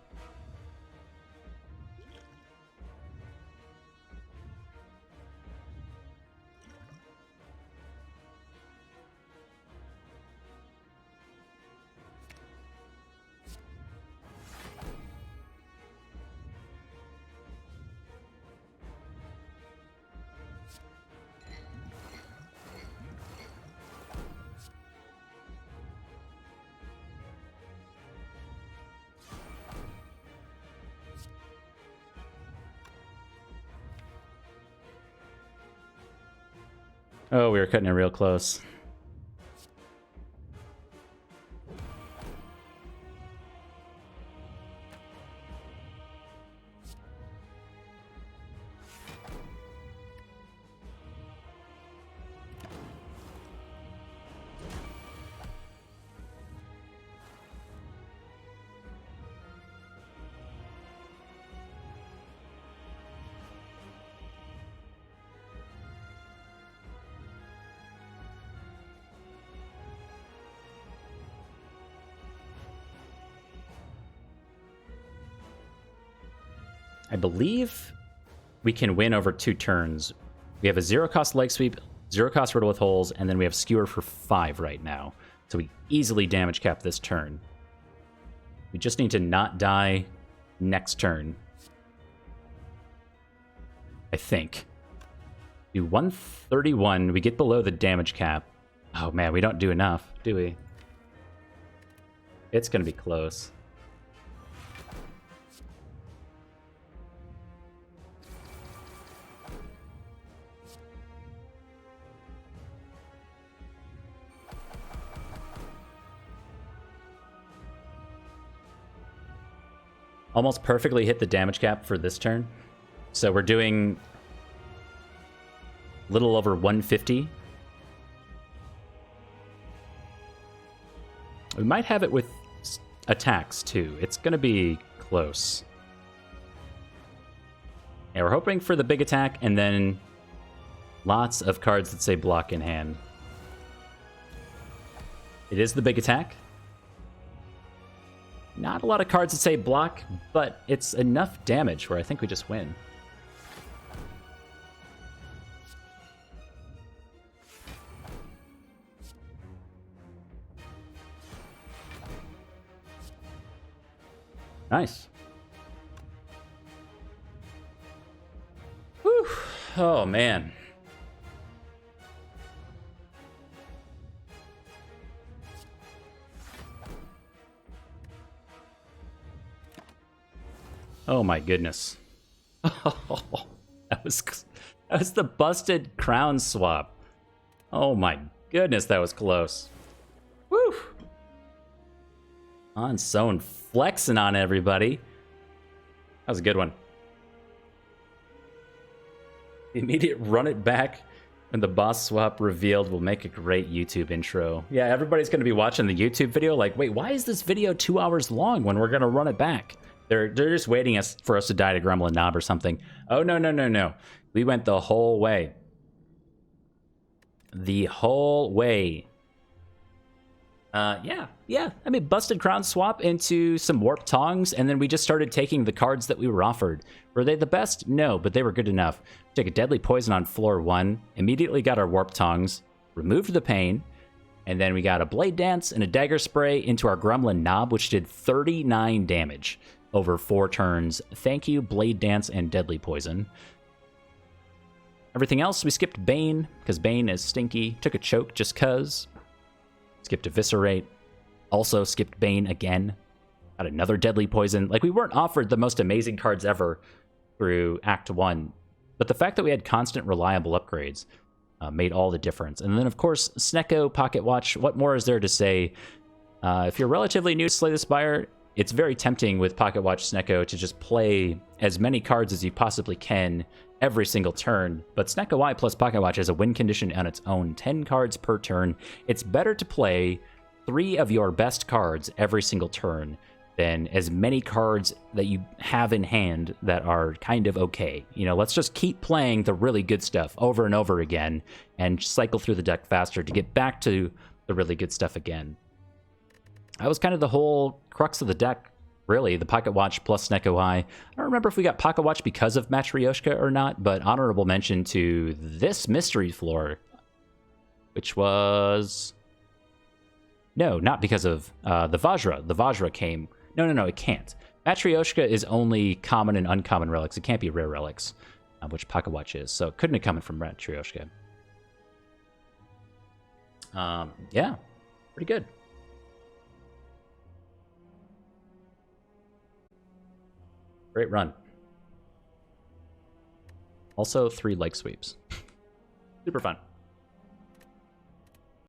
Speaker 1: Oh, we were cutting it real close. I believe we can win over 2 turns. We have a 0-cost Leg Sweep, 0-cost Riddle with Holes, and then we have Skewer for 5 right now. So we easily damage cap this turn. We just need to not die next turn. I think. Do 131. We get below the damage cap. Oh man, we don't do enough, do we? It's gonna be close. Almost perfectly hit the damage cap for this turn. So we're doing a little over 150. We might have it with attacks too. It's going to be close. Yeah, we're hoping for the big attack and then lots of cards that say block in hand. It is the big attack. Not a lot of cards that say block, but it's enough damage where I think we just win. Nice. Whew. Oh, man. Oh my goodness. Oh, that was the busted crown swap. Oh my goodness, that was close. Woo! On Zone flexing on everybody. That was a good one. The immediate run it back when the boss swap revealed will make a great YouTube intro. Yeah, everybody's going to be watching the YouTube video like, wait, why is this video 2 hours long when we're going to run it back? They're just waiting for us to die to Gremlin Knob or something. Oh, no, no, no, no. We went the whole way. The whole way. Yeah. I mean, busted crown swap into some warp tongs, and then we just started taking the cards that we were offered. Were they the best? No, but they were good enough. Took a deadly poison on floor 1, immediately got our warp tongs, removed the pain, and then we got a blade dance and a dagger spray into our Gremlin Knob, which did 39 damage over 4 turns. Thank you, blade dance and deadly poison. Everything else, we skipped Bane, because Bane is stinky. Took a choke just cuz. Skipped Eviscerate. Also skipped Bane again. Got another deadly poison. Like, we weren't offered the most amazing cards ever through Act 1. But the fact that we had constant, reliable upgrades made all the difference. And then, of course, Snecko, Pocket Watch. What more is there to say? If you're relatively new to Slay the Spire, it's very tempting with Pocket Watch Snecko to just play as many cards as you possibly can every single turn, but Snecko Y plus Pocket Watch has a win condition on its own, 10 cards per turn. It's better to play 3 of your best cards every single turn than as many cards that you have in hand that are kind of okay. You know, let's just keep playing the really good stuff over and over again and cycle through the deck faster to get back to the really good stuff again. That was kind of the whole crux of the deck, really, the Pocket Watch plus Snecko Y. I don't remember if we got Pocket Watch because of Matryoshka or not, but honorable mention to this mystery floor, which was... No, not because of the Vajra. The Vajra came... No, it can't. Matryoshka is only common and uncommon relics. It can't be rare relics, which Pocket Watch is, so it couldn't have come from Matryoshka. Yeah, pretty good. Great run. Also, 3 leg sweeps. Super fun.